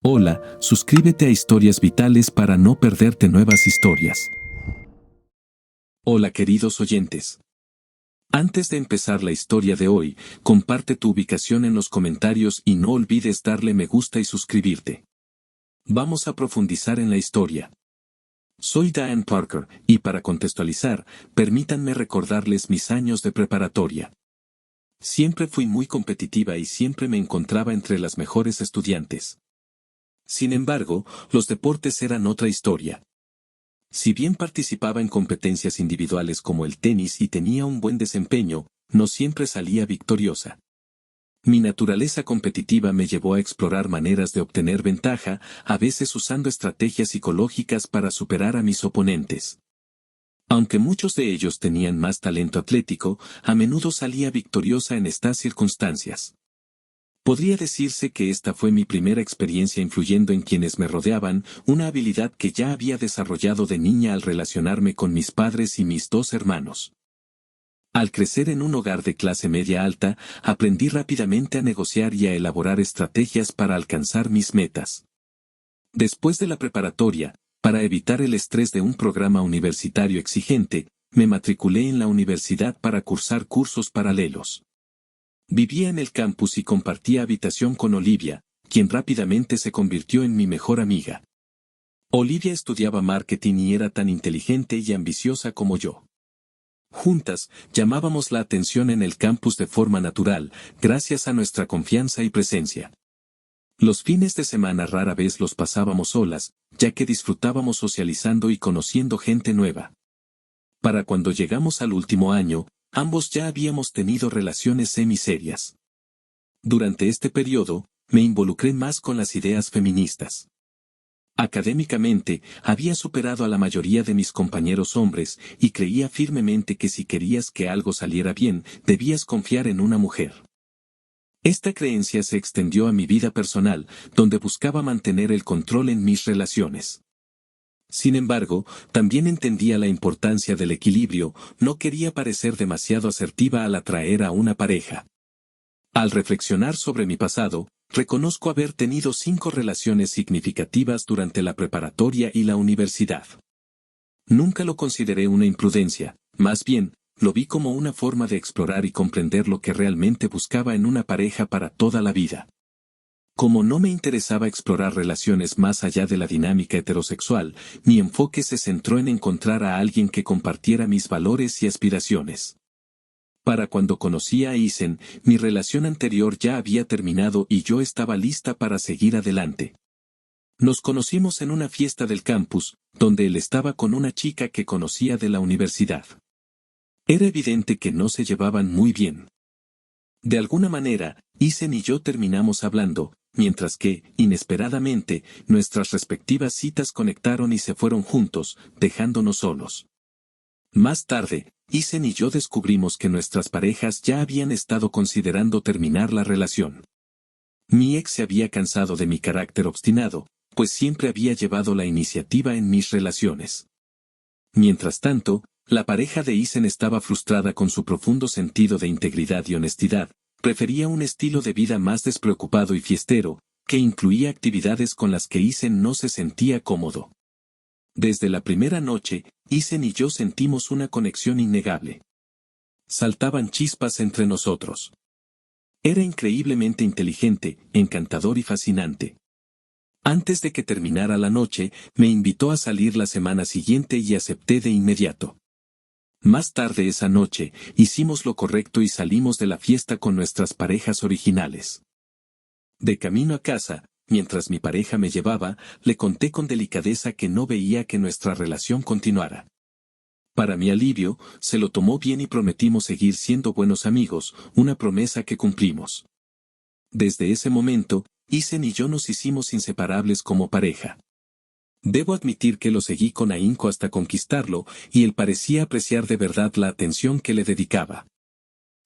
Hola, suscríbete a Historias Vitales para no perderte nuevas historias. Hola queridos oyentes. Antes de empezar la historia de hoy, comparte tu ubicación en los comentarios y no olvides darle me gusta y suscribirte. Vamos a profundizar en la historia. Soy Diane Parker, y para contextualizar, permítanme recordarles mis años de preparatoria. Siempre fui muy competitiva y siempre me encontraba entre las mejores estudiantes. Sin embargo, los deportes eran otra historia. Si bien participaba en competencias individuales como el tenis y tenía un buen desempeño, no siempre salía victoriosa. Mi naturaleza competitiva me llevó a explorar maneras de obtener ventaja, a veces usando estrategias psicológicas para superar a mis oponentes. Aunque muchos de ellos tenían más talento atlético, a menudo salía victoriosa en estas circunstancias. Podría decirse que esta fue mi primera experiencia influyendo en quienes me rodeaban, una habilidad que ya había desarrollado de niña al relacionarme con mis padres y mis dos hermanos. Al crecer en un hogar de clase media alta, aprendí rápidamente a negociar y a elaborar estrategias para alcanzar mis metas. Después de la preparatoria, para evitar el estrés de un programa universitario exigente, me matriculé en la universidad para cursar cursos paralelos. Vivía en el campus y compartía habitación con Olivia, quien rápidamente se convirtió en mi mejor amiga. Olivia estudiaba marketing y era tan inteligente y ambiciosa como yo. Juntas, llamábamos la atención en el campus de forma natural, gracias a nuestra confianza y presencia. Los fines de semana rara vez los pasábamos solas, ya que disfrutábamos socializando y conociendo gente nueva. Para cuando llegamos al último año, ambos ya habíamos tenido relaciones semiserias. Durante este periodo, me involucré más con las ideas feministas. Académicamente, había superado a la mayoría de mis compañeros hombres y creía firmemente que si querías que algo saliera bien, debías confiar en una mujer. Esta creencia se extendió a mi vida personal, donde buscaba mantener el control en mis relaciones. Sin embargo, también entendía la importancia del equilibrio, no quería parecer demasiado asertiva al atraer a una pareja. Al reflexionar sobre mi pasado, reconozco haber tenido 5 relaciones significativas durante la preparatoria y la universidad. Nunca lo consideré una imprudencia, más bien, lo vi como una forma de explorar y comprender lo que realmente buscaba en una pareja para toda la vida. Como no me interesaba explorar relaciones más allá de la dinámica heterosexual, mi enfoque se centró en encontrar a alguien que compartiera mis valores y aspiraciones. Para cuando conocí a Isen, mi relación anterior ya había terminado y yo estaba lista para seguir adelante. Nos conocimos en una fiesta del campus, donde él estaba con una chica que conocía de la universidad. Era evidente que no se llevaban muy bien. De alguna manera, Isen y yo terminamos hablando, mientras que, inesperadamente, nuestras respectivas citas conectaron y se fueron juntos, dejándonos solos. Más tarde, Isen y yo descubrimos que nuestras parejas ya habían estado considerando terminar la relación. Mi ex se había cansado de mi carácter obstinado, pues siempre había llevado la iniciativa en mis relaciones. Mientras tanto, la pareja de Isen estaba frustrada con su profundo sentido de integridad y honestidad. Prefería un estilo de vida más despreocupado y fiestero, que incluía actividades con las que Isen no se sentía cómodo. Desde la primera noche, Isen y yo sentimos una conexión innegable. Saltaban chispas entre nosotros. Era increíblemente inteligente, encantador y fascinante. Antes de que terminara la noche, me invitó a salir la semana siguiente y acepté de inmediato. Más tarde esa noche, hicimos lo correcto y salimos de la fiesta con nuestras parejas originales. De camino a casa, mientras mi pareja me llevaba, le conté con delicadeza que no veía que nuestra relación continuara. Para mi alivio, se lo tomó bien y prometimos seguir siendo buenos amigos, una promesa que cumplimos. Desde ese momento, Isen y yo nos hicimos inseparables como pareja. Debo admitir que lo seguí con ahínco hasta conquistarlo, y él parecía apreciar de verdad la atención que le dedicaba.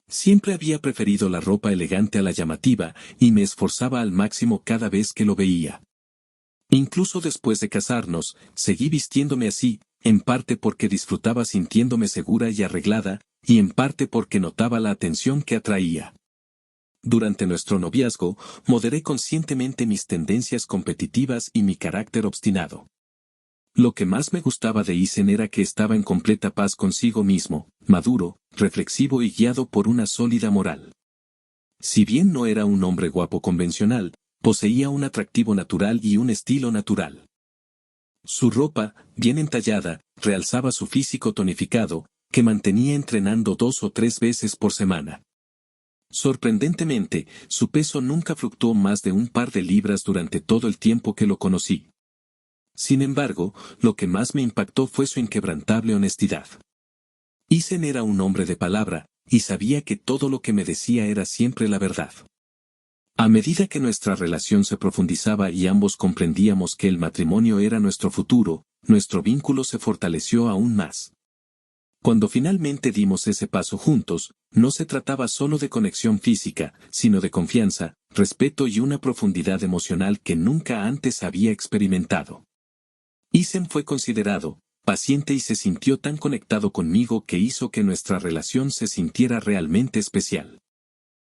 Siempre había preferido la ropa elegante a la llamativa, y me esforzaba al máximo cada vez que lo veía. Incluso después de casarnos, seguí vistiéndome así, en parte porque disfrutaba sintiéndome segura y arreglada, y en parte porque notaba la atención que atraía. Durante nuestro noviazgo, moderé conscientemente mis tendencias competitivas y mi carácter obstinado. Lo que más me gustaba de Isen era que estaba en completa paz consigo mismo, maduro, reflexivo y guiado por una sólida moral. Si bien no era un hombre guapo convencional, poseía un atractivo natural y un estilo natural. Su ropa, bien entallada, realzaba su físico tonificado, que mantenía entrenando 2 o 3 veces por semana. Sorprendentemente, su peso nunca fluctuó más de un par de libras durante todo el tiempo que lo conocí. Sin embargo, lo que más me impactó fue su inquebrantable honestidad. Isen era un hombre de palabra, y sabía que todo lo que me decía era siempre la verdad. A medida que nuestra relación se profundizaba y ambos comprendíamos que el matrimonio era nuestro futuro, nuestro vínculo se fortaleció aún más. Cuando finalmente dimos ese paso juntos, no se trataba solo de conexión física, sino de confianza, respeto y una profundidad emocional que nunca antes había experimentado. Isen fue considerado, paciente y se sintió tan conectado conmigo que hizo que nuestra relación se sintiera realmente especial.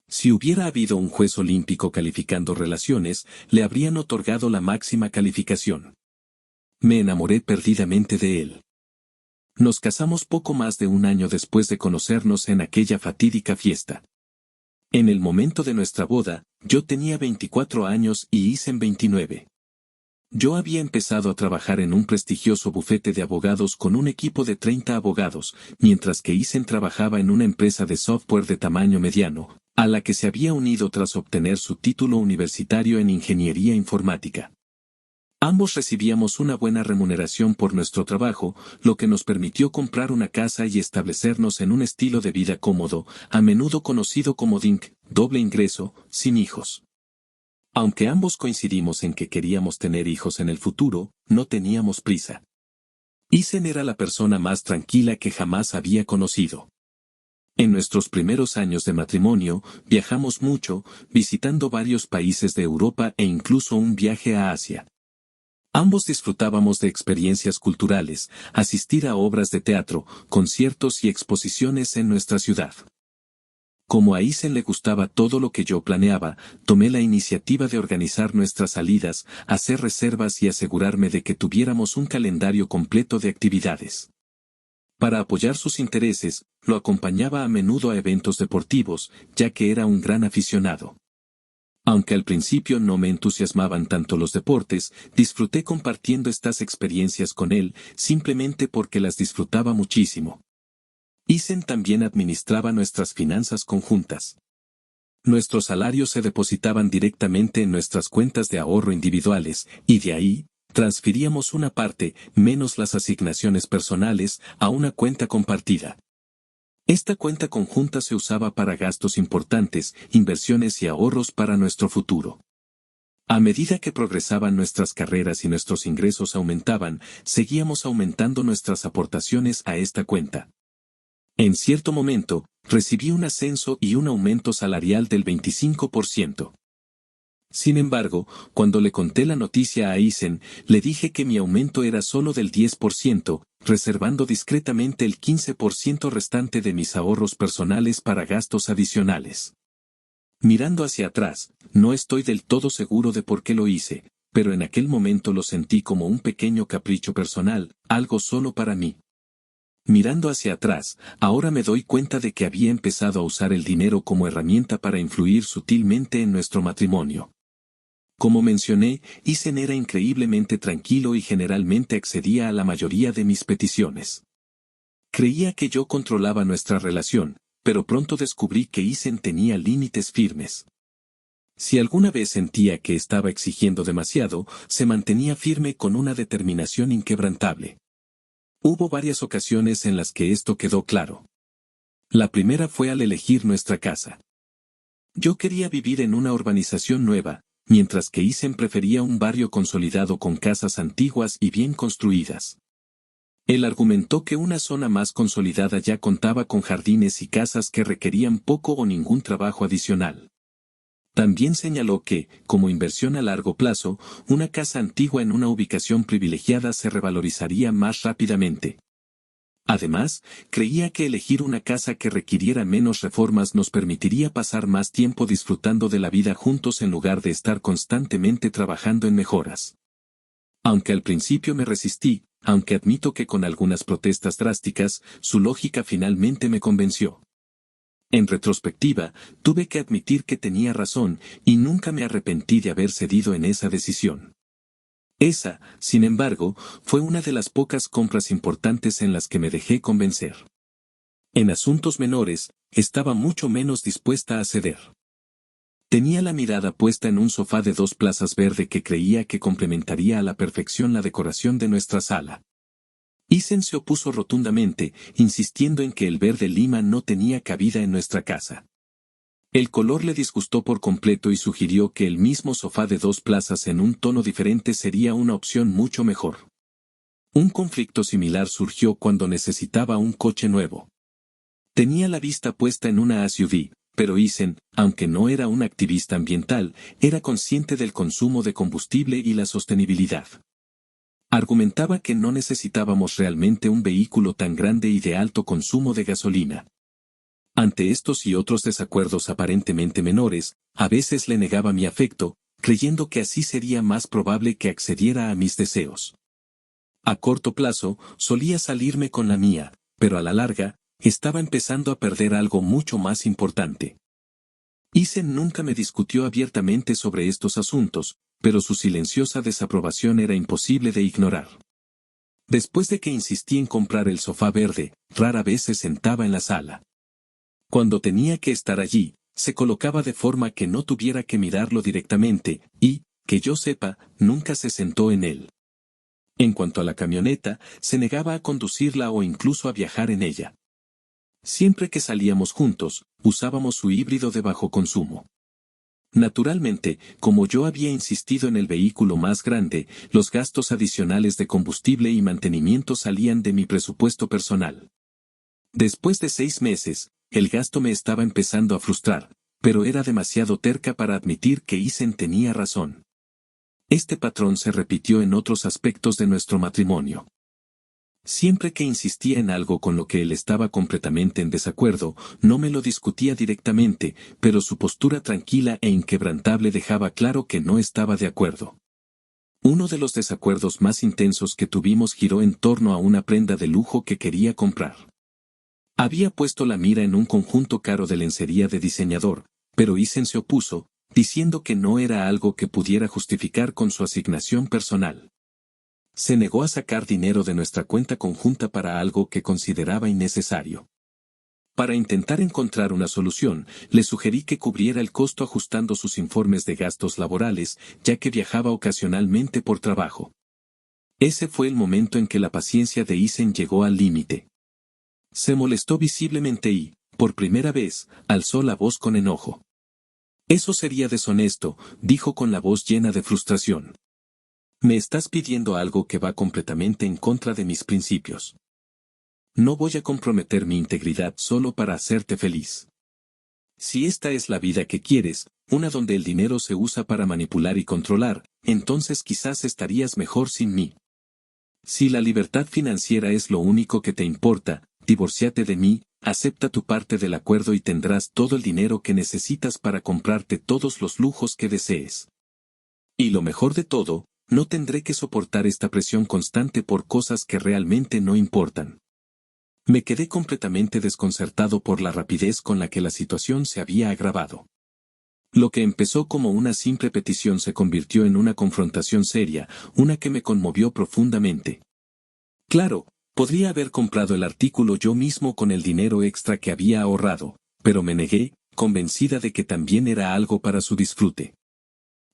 Si hubiera habido un juez olímpico calificando relaciones, le habrían otorgado la máxima calificación. Me enamoré perdidamente de él. Nos casamos poco más de un año después de conocernos en aquella fatídica fiesta. En el momento de nuestra boda, yo tenía 24 años y Isen 29. Yo había empezado a trabajar en un prestigioso bufete de abogados con un equipo de 30 abogados, mientras que Isen trabajaba en una empresa de software de tamaño mediano, a la que se había unido tras obtener su título universitario en ingeniería informática. Ambos recibíamos una buena remuneración por nuestro trabajo, lo que nos permitió comprar una casa y establecernos en un estilo de vida cómodo, a menudo conocido como DINK, doble ingreso, sin hijos. Aunque ambos coincidimos en que queríamos tener hijos en el futuro, no teníamos prisa. Isen era la persona más tranquila que jamás había conocido. En nuestros primeros años de matrimonio, viajamos mucho, visitando varios países de Europa e incluso un viaje a Asia. Ambos disfrutábamos de experiencias culturales, asistir a obras de teatro, conciertos y exposiciones en nuestra ciudad. Como a Isen le gustaba todo lo que yo planeaba, tomé la iniciativa de organizar nuestras salidas, hacer reservas y asegurarme de que tuviéramos un calendario completo de actividades. Para apoyar sus intereses, lo acompañaba a menudo a eventos deportivos, ya que era un gran aficionado. Aunque al principio no me entusiasmaban tanto los deportes, disfruté compartiendo estas experiencias con él, simplemente porque las disfrutaba muchísimo. Isen también administraba nuestras finanzas conjuntas. Nuestros salarios se depositaban directamente en nuestras cuentas de ahorro individuales, y de ahí, transferíamos una parte, menos las asignaciones personales, a una cuenta compartida. Esta cuenta conjunta se usaba para gastos importantes, inversiones y ahorros para nuestro futuro. A medida que progresaban nuestras carreras y nuestros ingresos aumentaban, seguíamos aumentando nuestras aportaciones a esta cuenta. En cierto momento, recibí un ascenso y un aumento salarial del 25%. Sin embargo, cuando le conté la noticia a Isen, le dije que mi aumento era solo del 10%, reservando discretamente el 15% restante de mis ahorros personales para gastos adicionales. Mirando hacia atrás, no estoy del todo seguro de por qué lo hice, pero en aquel momento lo sentí como un pequeño capricho personal, algo solo para mí. Mirando hacia atrás, ahora me doy cuenta de que había empezado a usar el dinero como herramienta para influir sutilmente en nuestro matrimonio. Como mencioné, Isen era increíblemente tranquilo y generalmente accedía a la mayoría de mis peticiones. Creía que yo controlaba nuestra relación, pero pronto descubrí que Isen tenía límites firmes. Si alguna vez sentía que estaba exigiendo demasiado, se mantenía firme con una determinación inquebrantable. Hubo varias ocasiones en las que esto quedó claro. La primera fue al elegir nuestra casa. Yo quería vivir en una urbanización nueva, mientras que Isen prefería un barrio consolidado con casas antiguas y bien construidas. Él argumentó que una zona más consolidada ya contaba con jardines y casas que requerían poco o ningún trabajo adicional. También señaló que, como inversión a largo plazo, una casa antigua en una ubicación privilegiada se revalorizaría más rápidamente. Además, creía que elegir una casa que requiriera menos reformas nos permitiría pasar más tiempo disfrutando de la vida juntos en lugar de estar constantemente trabajando en mejoras. Aunque al principio me resistí, aunque admito que con algunas protestas drásticas, su lógica finalmente me convenció. En retrospectiva, tuve que admitir que tenía razón, y nunca me arrepentí de haber cedido en esa decisión. Esa, sin embargo, fue una de las pocas compras importantes en las que me dejé convencer. En asuntos menores, estaba mucho menos dispuesta a ceder. Tenía la mirada puesta en un sofá de 2 plazas verde que creía que complementaría a la perfección la decoración de nuestra sala. Isen se opuso rotundamente, insistiendo en que el verde lima no tenía cabida en nuestra casa. El color le disgustó por completo y sugirió que el mismo sofá de 2 plazas en un tono diferente sería una opción mucho mejor. Un conflicto similar surgió cuando necesitaba un coche nuevo. Tenía la vista puesta en una SUV, pero Isen, aunque no era un activista ambiental, era consciente del consumo de combustible y la sostenibilidad. Argumentaba que no necesitábamos realmente un vehículo tan grande y de alto consumo de gasolina. Ante estos y otros desacuerdos aparentemente menores, a veces le negaba mi afecto, creyendo que así sería más probable que accediera a mis deseos. A corto plazo, solía salirme con la mía, pero a la larga, estaba empezando a perder algo mucho más importante. Isen nunca me discutió abiertamente sobre estos asuntos, pero su silenciosa desaprobación era imposible de ignorar. Después de que insistí en comprar el sofá verde, rara vez se sentaba en la sala. Cuando tenía que estar allí, se colocaba de forma que no tuviera que mirarlo directamente, y, que yo sepa, nunca se sentó en él. En cuanto a la camioneta, se negaba a conducirla o incluso a viajar en ella. Siempre que salíamos juntos, usábamos su híbrido de bajo consumo. Naturalmente, como yo había insistido en el vehículo más grande, los gastos adicionales de combustible y mantenimiento salían de mi presupuesto personal. Después de 6 meses, el gasto me estaba empezando a frustrar, pero era demasiado terca para admitir que Isen tenía razón. Este patrón se repitió en otros aspectos de nuestro matrimonio. Siempre que insistía en algo con lo que él estaba completamente en desacuerdo, no me lo discutía directamente, pero su postura tranquila e inquebrantable dejaba claro que no estaba de acuerdo. Uno de los desacuerdos más intensos que tuvimos giró en torno a una prenda de lujo que quería comprar. Había puesto la mira en un conjunto caro de lencería de diseñador, pero Isen se opuso, diciendo que no era algo que pudiera justificar con su asignación personal. Se negó a sacar dinero de nuestra cuenta conjunta para algo que consideraba innecesario. Para intentar encontrar una solución, le sugerí que cubriera el costo ajustando sus informes de gastos laborales, ya que viajaba ocasionalmente por trabajo. Ese fue el momento en que la paciencia de Isen llegó al límite. Se molestó visiblemente y, por primera vez, alzó la voz con enojo. Eso sería deshonesto, dijo con la voz llena de frustración. Me estás pidiendo algo que va completamente en contra de mis principios. No voy a comprometer mi integridad solo para hacerte feliz. Si esta es la vida que quieres, una donde el dinero se usa para manipular y controlar, entonces quizás estarías mejor sin mí. Si la libertad financiera es lo único que te importa, divórciate de mí, acepta tu parte del acuerdo y tendrás todo el dinero que necesitas para comprarte todos los lujos que desees. Y lo mejor de todo, no tendré que soportar esta presión constante por cosas que realmente no importan. Me quedé completamente desconcertado por la rapidez con la que la situación se había agravado. Lo que empezó como una simple petición se convirtió en una confrontación seria, una que me conmovió profundamente. Claro, podría haber comprado el artículo yo mismo con el dinero extra que había ahorrado, pero me negué, convencida de que también era algo para su disfrute.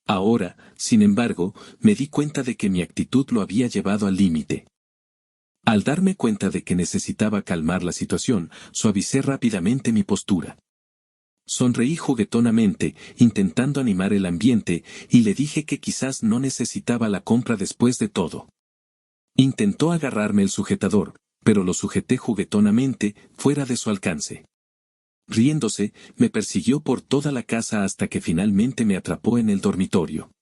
Ahora, sin embargo, me di cuenta de que mi actitud lo había llevado al límite. Al darme cuenta de que necesitaba calmar la situación, suavicé rápidamente mi postura. Sonreí juguetonamente, intentando animar el ambiente, y le dije que quizás no necesitaba la compra después de todo. Intentó agarrarme el sujetador, pero lo sujeté juguetonamente, fuera de su alcance. Riéndose, me persiguió por toda la casa hasta que finalmente me atrapó en el dormitorio.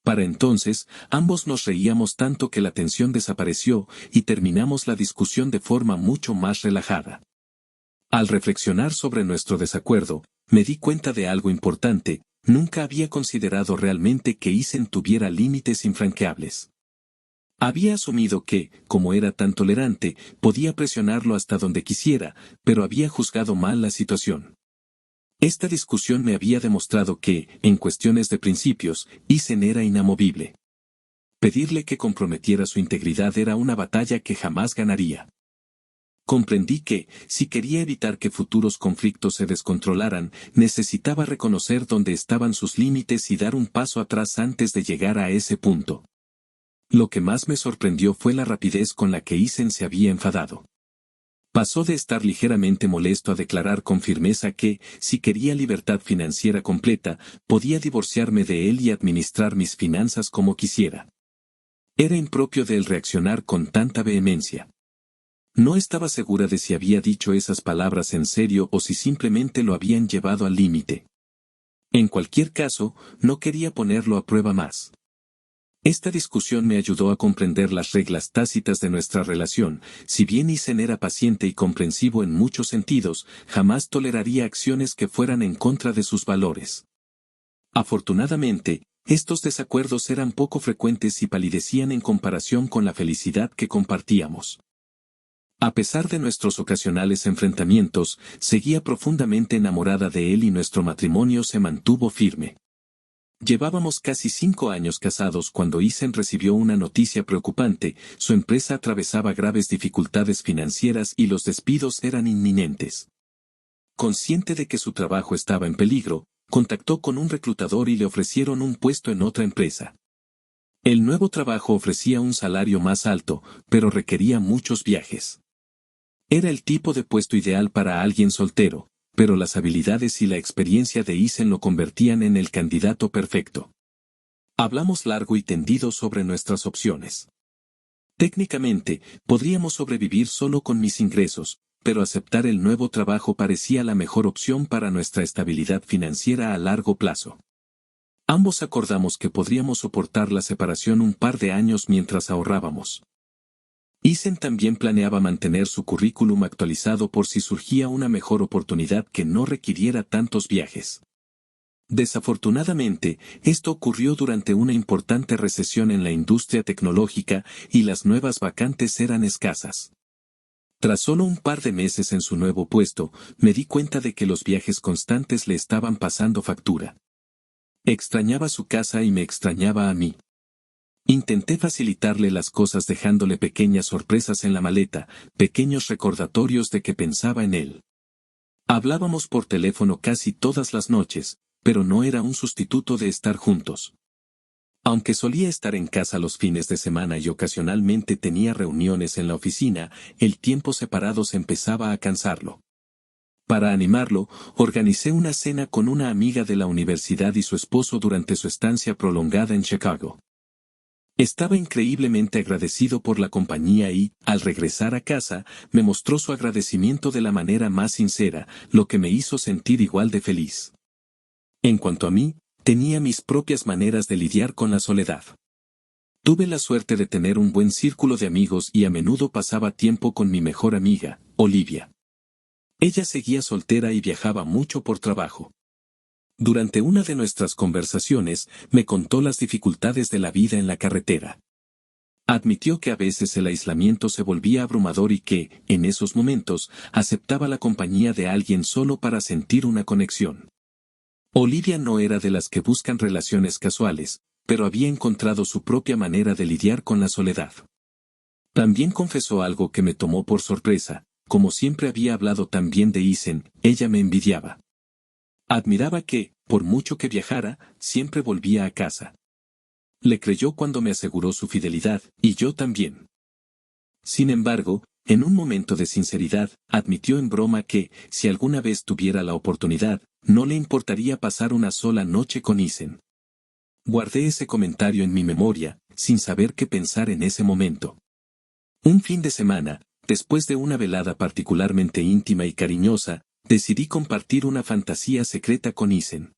Para entonces, ambos nos reíamos tanto que la tensión desapareció y terminamos la discusión de forma mucho más relajada. Al reflexionar sobre nuestro desacuerdo, me di cuenta de algo importante: nunca había considerado realmente que Isen tuviera límites infranqueables. Había asumido que, como era tan tolerante, podía presionarlo hasta donde quisiera, pero había juzgado mal la situación. Esta discusión me había demostrado que, en cuestiones de principios, Isen era inamovible. Pedirle que comprometiera su integridad era una batalla que jamás ganaría. Comprendí que, si quería evitar que futuros conflictos se descontrolaran, necesitaba reconocer dónde estaban sus límites y dar un paso atrás antes de llegar a ese punto. Lo que más me sorprendió fue la rapidez con la que Isen se había enfadado. Pasó de estar ligeramente molesto a declarar con firmeza que, si quería libertad financiera completa, podía divorciarme de él y administrar mis finanzas como quisiera. Era impropio de él reaccionar con tanta vehemencia. No estaba segura de si había dicho esas palabras en serio o si simplemente lo habían llevado al límite. En cualquier caso, no quería ponerlo a prueba más. Esta discusión me ayudó a comprender las reglas tácitas de nuestra relación. Si bien Isen era paciente y comprensivo en muchos sentidos, jamás toleraría acciones que fueran en contra de sus valores. Afortunadamente, estos desacuerdos eran poco frecuentes y palidecían en comparación con la felicidad que compartíamos. A pesar de nuestros ocasionales enfrentamientos, seguía profundamente enamorada de él y nuestro matrimonio se mantuvo firme. Llevábamos casi 5 años casados cuando Isen recibió una noticia preocupante: su empresa atravesaba graves dificultades financieras y los despidos eran inminentes. Consciente de que su trabajo estaba en peligro, contactó con un reclutador y le ofrecieron un puesto en otra empresa. El nuevo trabajo ofrecía un salario más alto, pero requería muchos viajes. Era el tipo de puesto ideal para alguien soltero, pero las habilidades y la experiencia de Isen lo convertían en el candidato perfecto. Hablamos largo y tendido sobre nuestras opciones. Técnicamente, podríamos sobrevivir solo con mis ingresos, pero aceptar el nuevo trabajo parecía la mejor opción para nuestra estabilidad financiera a largo plazo. Ambos acordamos que podríamos soportar la separación un par de años mientras ahorrábamos. Isen también planeaba mantener su currículum actualizado por si surgía una mejor oportunidad que no requiriera tantos viajes. Desafortunadamente, esto ocurrió durante una importante recesión en la industria tecnológica y las nuevas vacantes eran escasas. Tras solo un par de meses en su nuevo puesto, me di cuenta de que los viajes constantes le estaban pasando factura. Extrañaba su casa y me extrañaba a mí. Intenté facilitarle las cosas dejándole pequeñas sorpresas en la maleta, pequeños recordatorios de que pensaba en él. Hablábamos por teléfono casi todas las noches, pero no era un sustituto de estar juntos. Aunque solía estar en casa los fines de semana y ocasionalmente tenía reuniones en la oficina, el tiempo separado se empezaba a cansarlo. Para animarlo, organicé una cena con una amiga de la universidad y su esposo durante su estancia prolongada en Chicago. Estaba increíblemente agradecido por la compañía y, al regresar a casa, me mostró su agradecimiento de la manera más sincera, lo que me hizo sentir igual de feliz. En cuanto a mí, tenía mis propias maneras de lidiar con la soledad. Tuve la suerte de tener un buen círculo de amigos y a menudo pasaba tiempo con mi mejor amiga, Olivia. Ella seguía soltera y viajaba mucho por trabajo. Durante una de nuestras conversaciones, me contó las dificultades de la vida en la carretera. Admitió que a veces el aislamiento se volvía abrumador y que, en esos momentos, aceptaba la compañía de alguien solo para sentir una conexión. Olivia no era de las que buscan relaciones casuales, pero había encontrado su propia manera de lidiar con la soledad. También confesó algo que me tomó por sorpresa: como siempre había hablado tan bien de Isen, ella me envidiaba. Admiraba que, por mucho que viajara, siempre volvía a casa. Le creyó cuando me aseguró su fidelidad, y yo también. Sin embargo, en un momento de sinceridad, admitió en broma que, si alguna vez tuviera la oportunidad, no le importaría pasar una sola noche con Isen. Guardé ese comentario en mi memoria, sin saber qué pensar en ese momento. Un fin de semana, después de una velada particularmente íntima y cariñosa, decidí compartir una fantasía secreta con Isen.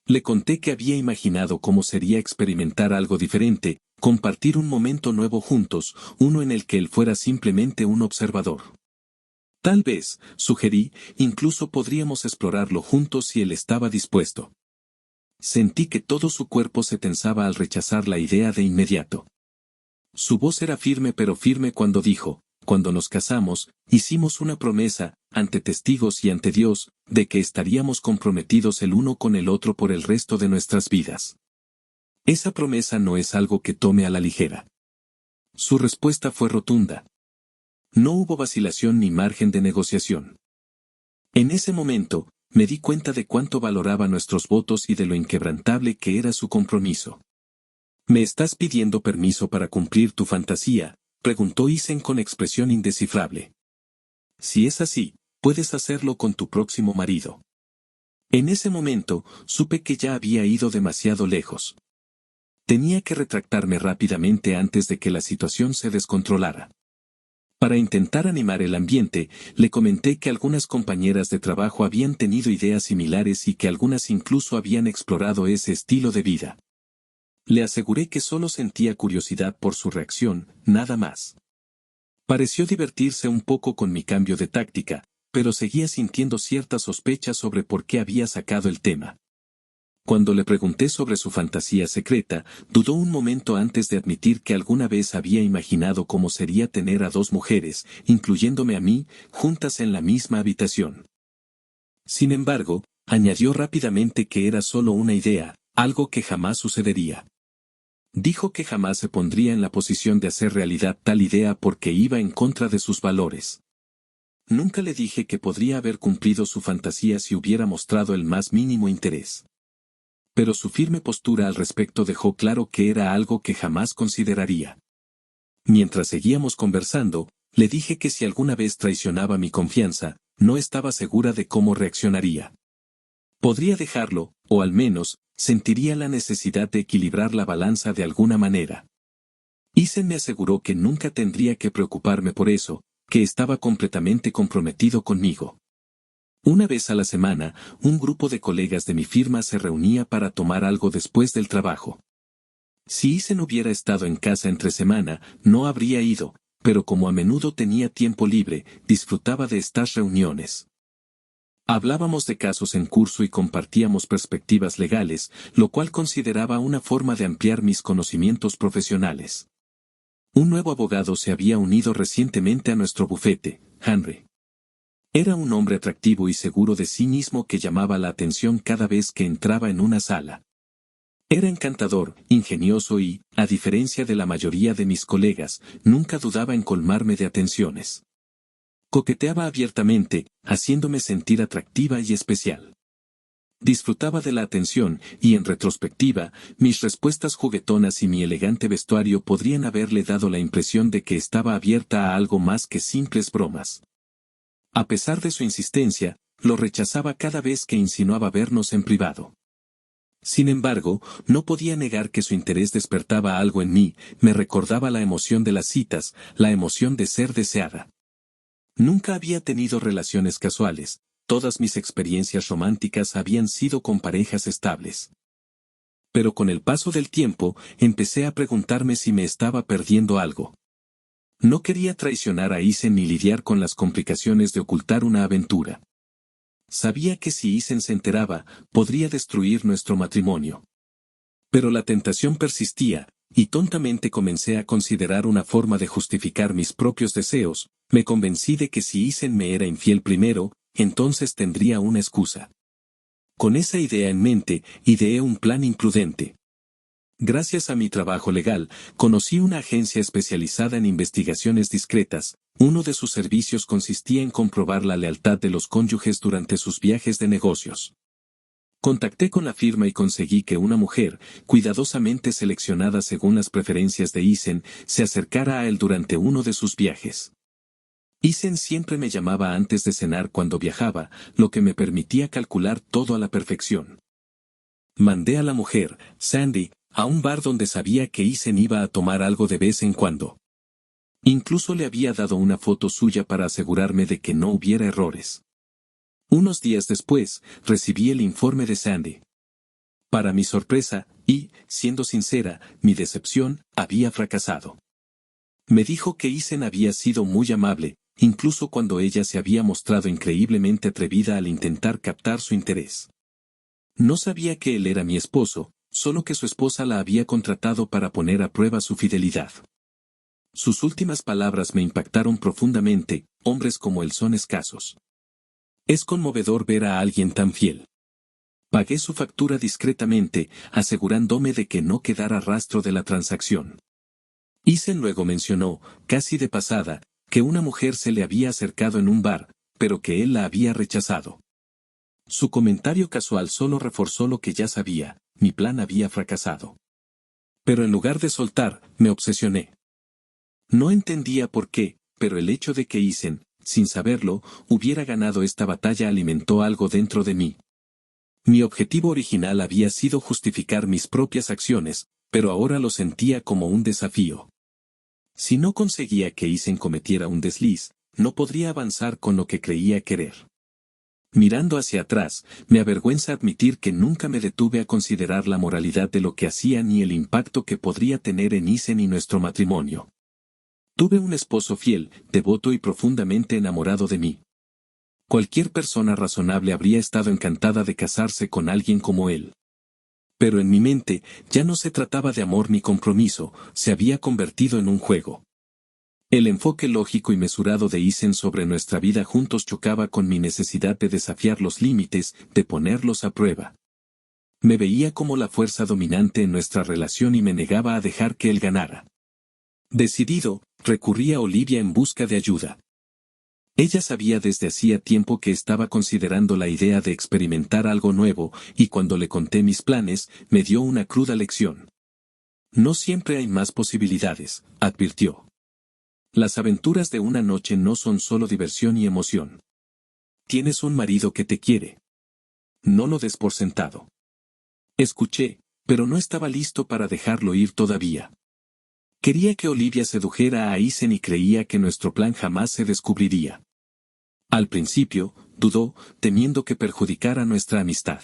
Le conté que había imaginado cómo sería experimentar algo diferente, compartir un momento nuevo juntos, uno en el que él fuera simplemente un observador. Tal vez, sugerí, incluso podríamos explorarlo juntos si él estaba dispuesto. Sentí que todo su cuerpo se tensaba al rechazar la idea de inmediato. Su voz era firme pero firme cuando dijo: cuando nos casamos, hicimos una promesa, ante testigos y ante Dios, de que estaríamos comprometidos el uno con el otro por el resto de nuestras vidas. Esa promesa no es algo que tome a la ligera. Su respuesta fue rotunda. No hubo vacilación ni margen de negociación. En ese momento, me di cuenta de cuánto valoraba nuestros votos y de lo inquebrantable que era su compromiso. ¿Me estás pidiendo permiso para cumplir tu fantasía?, preguntó Isen con expresión indescifrable. Si es así, puedes hacerlo con tu próximo marido. En ese momento, supe que ya había ido demasiado lejos. Tenía que retractarme rápidamente antes de que la situación se descontrolara. Para intentar animar el ambiente, le comenté que algunas compañeras de trabajo habían tenido ideas similares y que algunas incluso habían explorado ese estilo de vida. Le aseguré que solo sentía curiosidad por su reacción, nada más. Pareció divertirse un poco con mi cambio de táctica, pero seguía sintiendo cierta sospecha sobre por qué había sacado el tema. Cuando le pregunté sobre su fantasía secreta, dudó un momento antes de admitir que alguna vez había imaginado cómo sería tener a dos mujeres, incluyéndome a mí, juntas en la misma habitación. Sin embargo, añadió rápidamente que era solo una idea, algo que jamás sucedería. Dijo que jamás se pondría en la posición de hacer realidad tal idea porque iba en contra de sus valores. Nunca le dije que podría haber cumplido su fantasía si hubiera mostrado el más mínimo interés. Pero su firme postura al respecto dejó claro que era algo que jamás consideraría. Mientras seguíamos conversando, le dije que si alguna vez traicionaba mi confianza, no estaba segura de cómo reaccionaría. Podría dejarlo, o al menos, sentiría la necesidad de equilibrar la balanza de alguna manera. Isen me aseguró que nunca tendría que preocuparme por eso, que estaba completamente comprometido conmigo. Una vez a la semana, un grupo de colegas de mi firma se reunía para tomar algo después del trabajo. Si Isen hubiera estado en casa entre semana, no habría ido, pero como a menudo tenía tiempo libre, disfrutaba de estas reuniones. Hablábamos de casos en curso y compartíamos perspectivas legales, lo cual consideraba una forma de ampliar mis conocimientos profesionales. Un nuevo abogado se había unido recientemente a nuestro bufete, Henry. Era un hombre atractivo y seguro de sí mismo que llamaba la atención cada vez que entraba en una sala. Era encantador, ingenioso y, a diferencia de la mayoría de mis colegas, nunca dudaba en colmarme de atenciones. Coqueteaba abiertamente, haciéndome sentir atractiva y especial. Disfrutaba de la atención, y en retrospectiva, mis respuestas juguetonas y mi elegante vestuario podrían haberle dado la impresión de que estaba abierta a algo más que simples bromas. A pesar de su insistencia, lo rechazaba cada vez que insinuaba vernos en privado. Sin embargo, no podía negar que su interés despertaba algo en mí, me recordaba la emoción de las citas, la emoción de ser deseada. Nunca había tenido relaciones casuales, todas mis experiencias románticas habían sido con parejas estables. Pero con el paso del tiempo, empecé a preguntarme si me estaba perdiendo algo. No quería traicionar a Isen ni lidiar con las complicaciones de ocultar una aventura. Sabía que si Isen se enteraba, podría destruir nuestro matrimonio. Pero la tentación persistía, y tontamente comencé a considerar una forma de justificar mis propios deseos. Me convencí de que si Isen me era infiel primero, entonces tendría una excusa. Con esa idea en mente, ideé un plan imprudente. Gracias a mi trabajo legal, conocí una agencia especializada en investigaciones discretas. Uno de sus servicios consistía en comprobar la lealtad de los cónyuges durante sus viajes de negocios. Contacté con la firma y conseguí que una mujer, cuidadosamente seleccionada según las preferencias de Isen, se acercara a él durante uno de sus viajes. Isen siempre me llamaba antes de cenar cuando viajaba, lo que me permitía calcular todo a la perfección. Mandé a la mujer, Sandy, a un bar donde sabía que Isen iba a tomar algo de vez en cuando. Incluso le había dado una foto suya para asegurarme de que no hubiera errores. Unos días después, recibí el informe de Sandy. Para mi sorpresa, y, siendo sincera, mi decepción, había fracasado. Me dijo que Isen había sido muy amable, incluso cuando ella se había mostrado increíblemente atrevida al intentar captar su interés. No sabía que él era mi esposo, solo que su esposa la había contratado para poner a prueba su fidelidad. Sus últimas palabras me impactaron profundamente, hombres como él son escasos. Es conmovedor ver a alguien tan fiel. Pagué su factura discretamente, asegurándome de que no quedara rastro de la transacción. Isen luego mencionó, casi de pasada, que una mujer se le había acercado en un bar, pero que él la había rechazado. Su comentario casual solo reforzó lo que ya sabía, mi plan había fracasado. Pero en lugar de soltar, me obsesioné. No entendía por qué, pero el hecho de que Isen, sin saberlo, hubiera ganado esta batalla alimentó algo dentro de mí. Mi objetivo original había sido justificar mis propias acciones, pero ahora lo sentía como un desafío. Si no conseguía que Isen cometiera un desliz, no podría avanzar con lo que creía querer. Mirando hacia atrás, me avergüenza admitir que nunca me detuve a considerar la moralidad de lo que hacía ni el impacto que podría tener en Isen y nuestro matrimonio. Tuve un esposo fiel, devoto y profundamente enamorado de mí. Cualquier persona razonable habría estado encantada de casarse con alguien como él. Pero en mi mente, ya no se trataba de amor ni compromiso, se había convertido en un juego. El enfoque lógico y mesurado de Isen sobre nuestra vida juntos chocaba con mi necesidad de desafiar los límites, de ponerlos a prueba. Me veía como la fuerza dominante en nuestra relación y me negaba a dejar que él ganara. Decidido, recurrí a Olivia en busca de ayuda. Ella sabía desde hacía tiempo que estaba considerando la idea de experimentar algo nuevo, y cuando le conté mis planes, me dio una cruda lección. No siempre hay más posibilidades, advirtió. Las aventuras de una noche no son solo diversión y emoción. Tienes un marido que te quiere. No lo des por sentado. Escuché, pero no estaba listo para dejarlo ir todavía. Quería que Olivia sedujera a Isen y creía que nuestro plan jamás se descubriría. Al principio, dudó, temiendo que perjudicara nuestra amistad.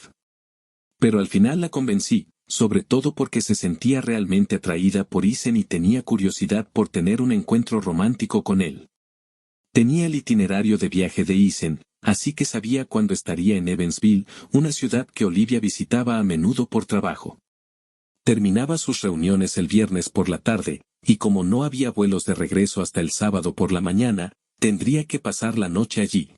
Pero al final la convencí, sobre todo porque se sentía realmente atraída por Isen y tenía curiosidad por tener un encuentro romántico con él. Tenía el itinerario de viaje de Isen, así que sabía cuándo estaría en Evansville, una ciudad que Olivia visitaba a menudo por trabajo. Terminaba sus reuniones el viernes por la tarde, y como no había vuelos de regreso hasta el sábado por la mañana, tendría que pasar la noche allí.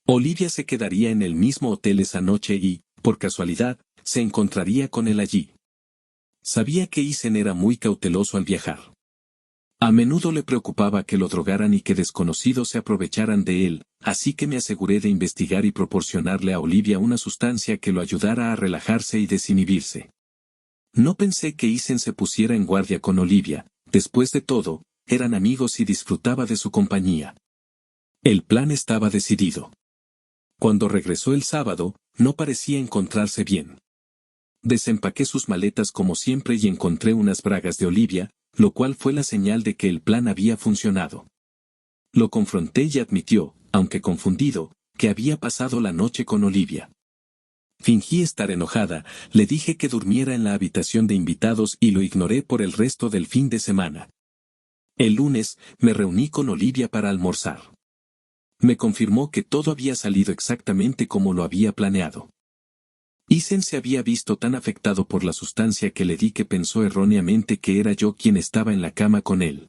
Olivia se quedaría en el mismo hotel esa noche y, por casualidad, se encontraría con él allí. Sabía que Isen era muy cauteloso al viajar. A menudo le preocupaba que lo drogaran y que desconocidos se aprovecharan de él, así que me aseguré de investigar y proporcionarle a Olivia una sustancia que lo ayudara a relajarse y desinhibirse. No pensé que Isen se pusiera en guardia con Olivia, después de todo, eran amigos y disfrutaba de su compañía. El plan estaba decidido. Cuando regresó el sábado, no parecía encontrarse bien. Desempaqué sus maletas como siempre y encontré unas bragas de Olivia, lo cual fue la señal de que el plan había funcionado. Lo confronté y admitió, aunque confundido, que había pasado la noche con Olivia. Fingí estar enojada, le dije que durmiera en la habitación de invitados y lo ignoré por el resto del fin de semana. El lunes, me reuní con Olivia para almorzar. Me confirmó que todo había salido exactamente como lo había planeado. Isen se había visto tan afectado por la sustancia que le di que pensó erróneamente que era yo quien estaba en la cama con él.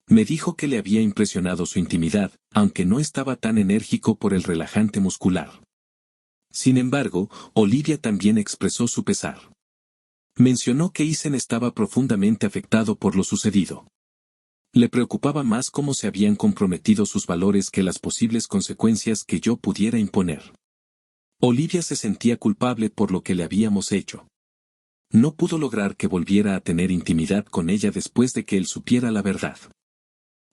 Me dijo que le había impresionado su intimidad, aunque no estaba tan enérgico por el relajante muscular. Sin embargo, Olivia también expresó su pesar. Mencionó que Isen estaba profundamente afectado por lo sucedido. Le preocupaba más cómo se habían comprometido sus valores que las posibles consecuencias que yo pudiera imponer. Olivia se sentía culpable por lo que le habíamos hecho. No pudo lograr que volviera a tener intimidad con ella después de que él supiera la verdad.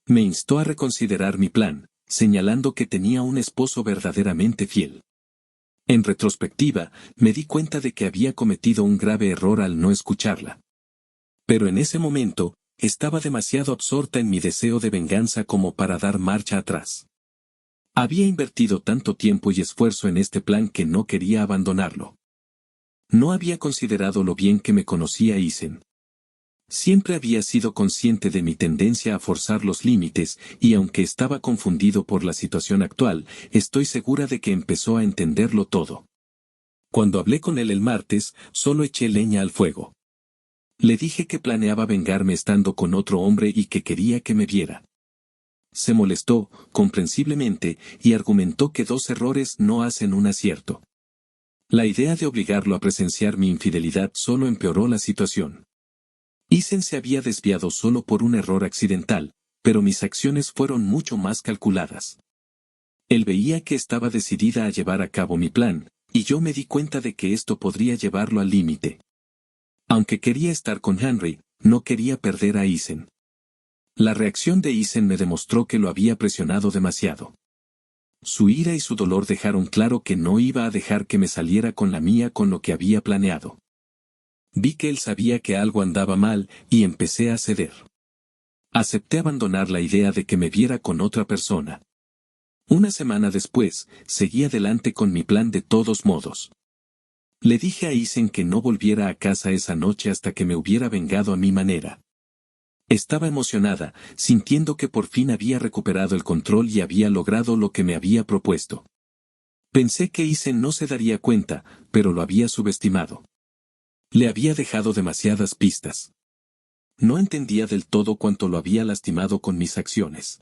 Me instó a reconsiderar mi plan, señalando que tenía un esposo verdaderamente fiel. En retrospectiva, me di cuenta de que había cometido un grave error al no escucharla. Pero en ese momento, estaba demasiado absorta en mi deseo de venganza como para dar marcha atrás. Había invertido tanto tiempo y esfuerzo en este plan que no quería abandonarlo. No había considerado lo bien que me conocía Isen. Siempre había sido consciente de mi tendencia a forzar los límites, y aunque estaba confundido por la situación actual, estoy segura de que empezó a entenderlo todo. Cuando hablé con él el martes, solo eché leña al fuego. Le dije que planeaba vengarme estando con otro hombre y que quería que me viera. Se molestó, comprensiblemente, y argumentó que 2 errores no hacen un acierto. La idea de obligarlo a presenciar mi infidelidad solo empeoró la situación. Isen se había desviado solo por un error accidental, pero mis acciones fueron mucho más calculadas. Él veía que estaba decidida a llevar a cabo mi plan, y yo me di cuenta de que esto podría llevarlo al límite. Aunque quería estar con Henry, no quería perder a Isen. La reacción de Isen me demostró que lo había presionado demasiado. Su ira y su dolor dejaron claro que no iba a dejar que me saliera con la mía con lo que había planeado. Vi que él sabía que algo andaba mal, y empecé a ceder. Acepté abandonar la idea de que me viera con otra persona. Una semana después, seguí adelante con mi plan de todos modos. Le dije a Isen que no volviera a casa esa noche hasta que me hubiera vengado a mi manera. Estaba emocionada, sintiendo que por fin había recuperado el control y había logrado lo que me había propuesto. Pensé que Isen no se daría cuenta, pero lo había subestimado. Le había dejado demasiadas pistas. No entendía del todo cuánto lo había lastimado con mis acciones.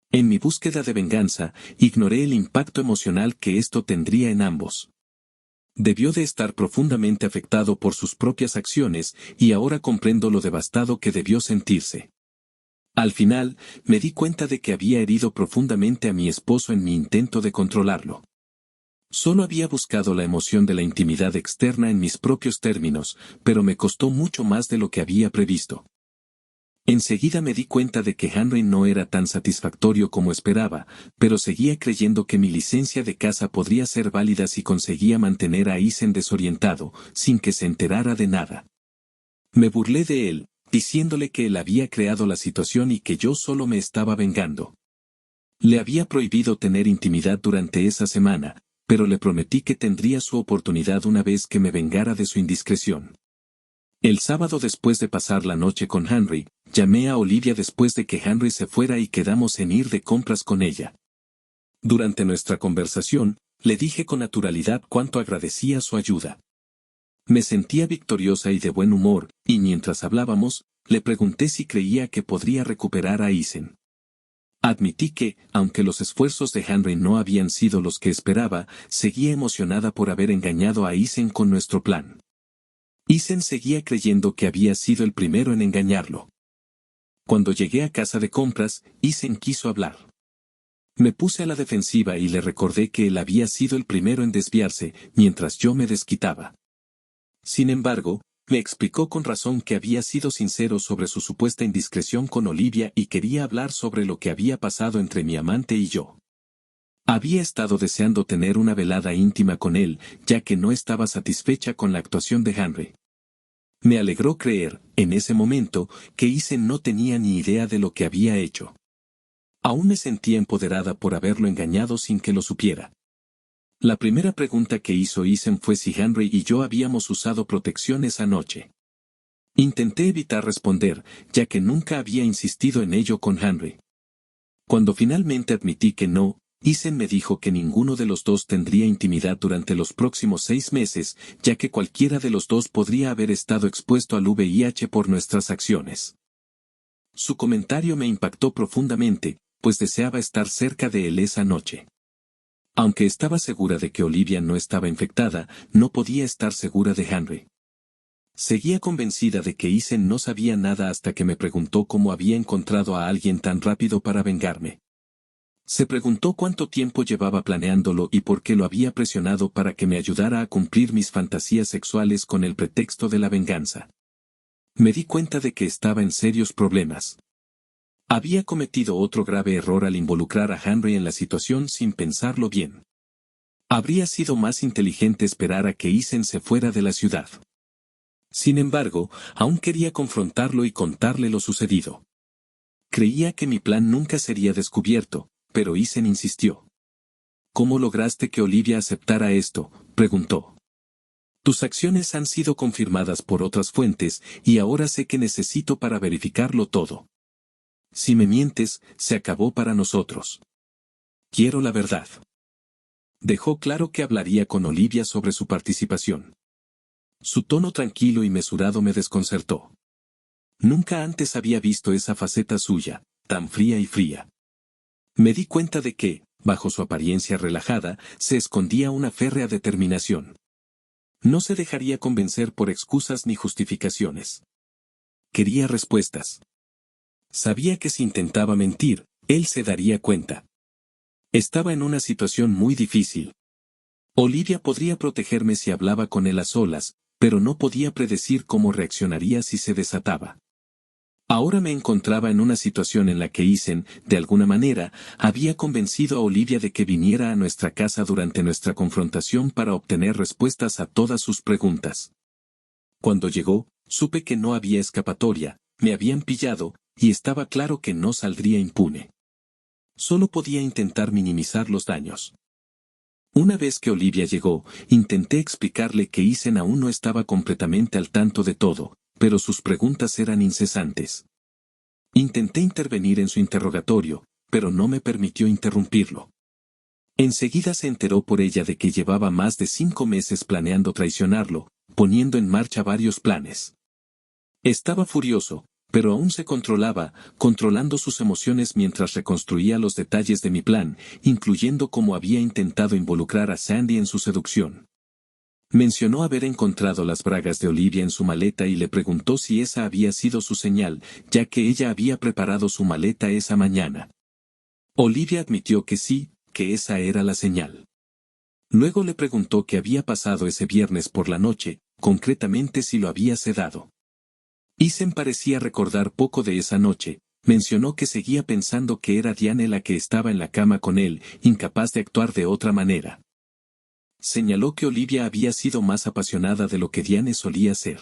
En mi búsqueda de venganza, ignoré el impacto emocional que esto tendría en ambos. Debió de estar profundamente afectado por sus propias acciones, y ahora comprendo lo devastado que debió sentirse. Al final, me di cuenta de que había herido profundamente a mi esposo en mi intento de controlarlo. Solo había buscado la emoción de la intimidad externa en mis propios términos, pero me costó mucho más de lo que había previsto. Enseguida me di cuenta de que Henry no era tan satisfactorio como esperaba, pero seguía creyendo que mi licencia de casa podría ser válida si conseguía mantener a Isen desorientado, sin que se enterara de nada. Me burlé de él, diciéndole que él había creado la situación y que yo solo me estaba vengando. Le había prohibido tener intimidad durante esa semana, pero le prometí que tendría su oportunidad una vez que me vengara de su indiscreción. El sábado después de pasar la noche con Henry, llamé a Olivia después de que Henry se fuera y quedamos en ir de compras con ella. Durante nuestra conversación, le dije con naturalidad cuánto agradecía su ayuda. Me sentía victoriosa y de buen humor, y mientras hablábamos, le pregunté si creía que podría recuperar a Isen. Admití que, aunque los esfuerzos de Henry no habían sido los que esperaba, seguía emocionada por haber engañado a Isen con nuestro plan. Isen seguía creyendo que había sido el primero en engañarlo. Cuando llegué a casa de compras, Isen quiso hablar. Me puse a la defensiva y le recordé que él había sido el primero en desviarse, mientras yo me desquitaba. Sin embargo, me explicó con razón que había sido sincero sobre su supuesta indiscreción con Olivia y quería hablar sobre lo que había pasado entre mi amante y yo. Había estado deseando tener una velada íntima con él, ya que no estaba satisfecha con la actuación de Henry. Me alegró creer, en ese momento, que Isen no tenía ni idea de lo que había hecho. Aún me sentía empoderada por haberlo engañado sin que lo supiera. La primera pregunta que hizo Isen fue si Henry y yo habíamos usado protección esa noche. Intenté evitar responder, ya que nunca había insistido en ello con Henry. Cuando finalmente admití que no, Isen me dijo que ninguno de los dos tendría intimidad durante los próximos 6 meses, ya que cualquiera de los dos podría haber estado expuesto al VIH por nuestras acciones. Su comentario me impactó profundamente, pues deseaba estar cerca de él esa noche. Aunque estaba segura de que Olivia no estaba infectada, no podía estar segura de Henry. Seguía convencida de que Isen no sabía nada hasta que me preguntó cómo había encontrado a alguien tan rápido para vengarme. Se preguntó cuánto tiempo llevaba planeándolo y por qué lo había presionado para que me ayudara a cumplir mis fantasías sexuales con el pretexto de la venganza. Me di cuenta de que estaba en serios problemas. Había cometido otro grave error al involucrar a Henry en la situación sin pensarlo bien. Habría sido más inteligente esperar a que Isen se fuera de la ciudad. Sin embargo, aún quería confrontarlo y contarle lo sucedido. Creía que mi plan nunca sería descubierto, pero Isen insistió. ¿Cómo lograste que Olivia aceptara esto?, preguntó. Tus acciones han sido confirmadas por otras fuentes y ahora sé que necesito para verificarlo todo. Si me mientes, se acabó para nosotros. Quiero la verdad. Dejó claro que hablaría con Olivia sobre su participación. Su tono tranquilo y mesurado me desconcertó. Nunca antes había visto esa faceta suya, tan fría y fría. Me di cuenta de que, bajo su apariencia relajada, se escondía una férrea determinación. No se dejaría convencer por excusas ni justificaciones. Quería respuestas. Sabía que si intentaba mentir, él se daría cuenta. Estaba en una situación muy difícil. Olivia podría protegerme si hablaba con él a solas, pero no podía predecir cómo reaccionaría si se desataba. Ahora me encontraba en una situación en la que Isen, de alguna manera, había convencido a Olivia de que viniera a nuestra casa durante nuestra confrontación para obtener respuestas a todas sus preguntas. Cuando llegó, supe que no había escapatoria, me habían pillado, y estaba claro que no saldría impune. Solo podía intentar minimizar los daños. Una vez que Olivia llegó, intenté explicarle que Isen aún no estaba completamente al tanto de todo, pero sus preguntas eran incesantes. Intenté intervenir en su interrogatorio, pero no me permitió interrumpirlo. Enseguida se enteró por ella de que llevaba más de 5 meses planeando traicionarlo, poniendo en marcha varios planes. Estaba furioso, pero aún se controlaba, controlando sus emociones mientras reconstruía los detalles de mi plan, incluyendo cómo había intentado involucrar a Sandy en su seducción. Mencionó haber encontrado las bragas de Olivia en su maleta y le preguntó si esa había sido su señal, ya que ella había preparado su maleta esa mañana. Olivia admitió que sí, que esa era la señal. Luego le preguntó qué había pasado ese viernes por la noche, concretamente si lo había sedado. Isen parecía recordar poco de esa noche, mencionó que seguía pensando que era Diane la que estaba en la cama con él, incapaz de actuar de otra manera. Señaló que Olivia había sido más apasionada de lo que Diane solía ser.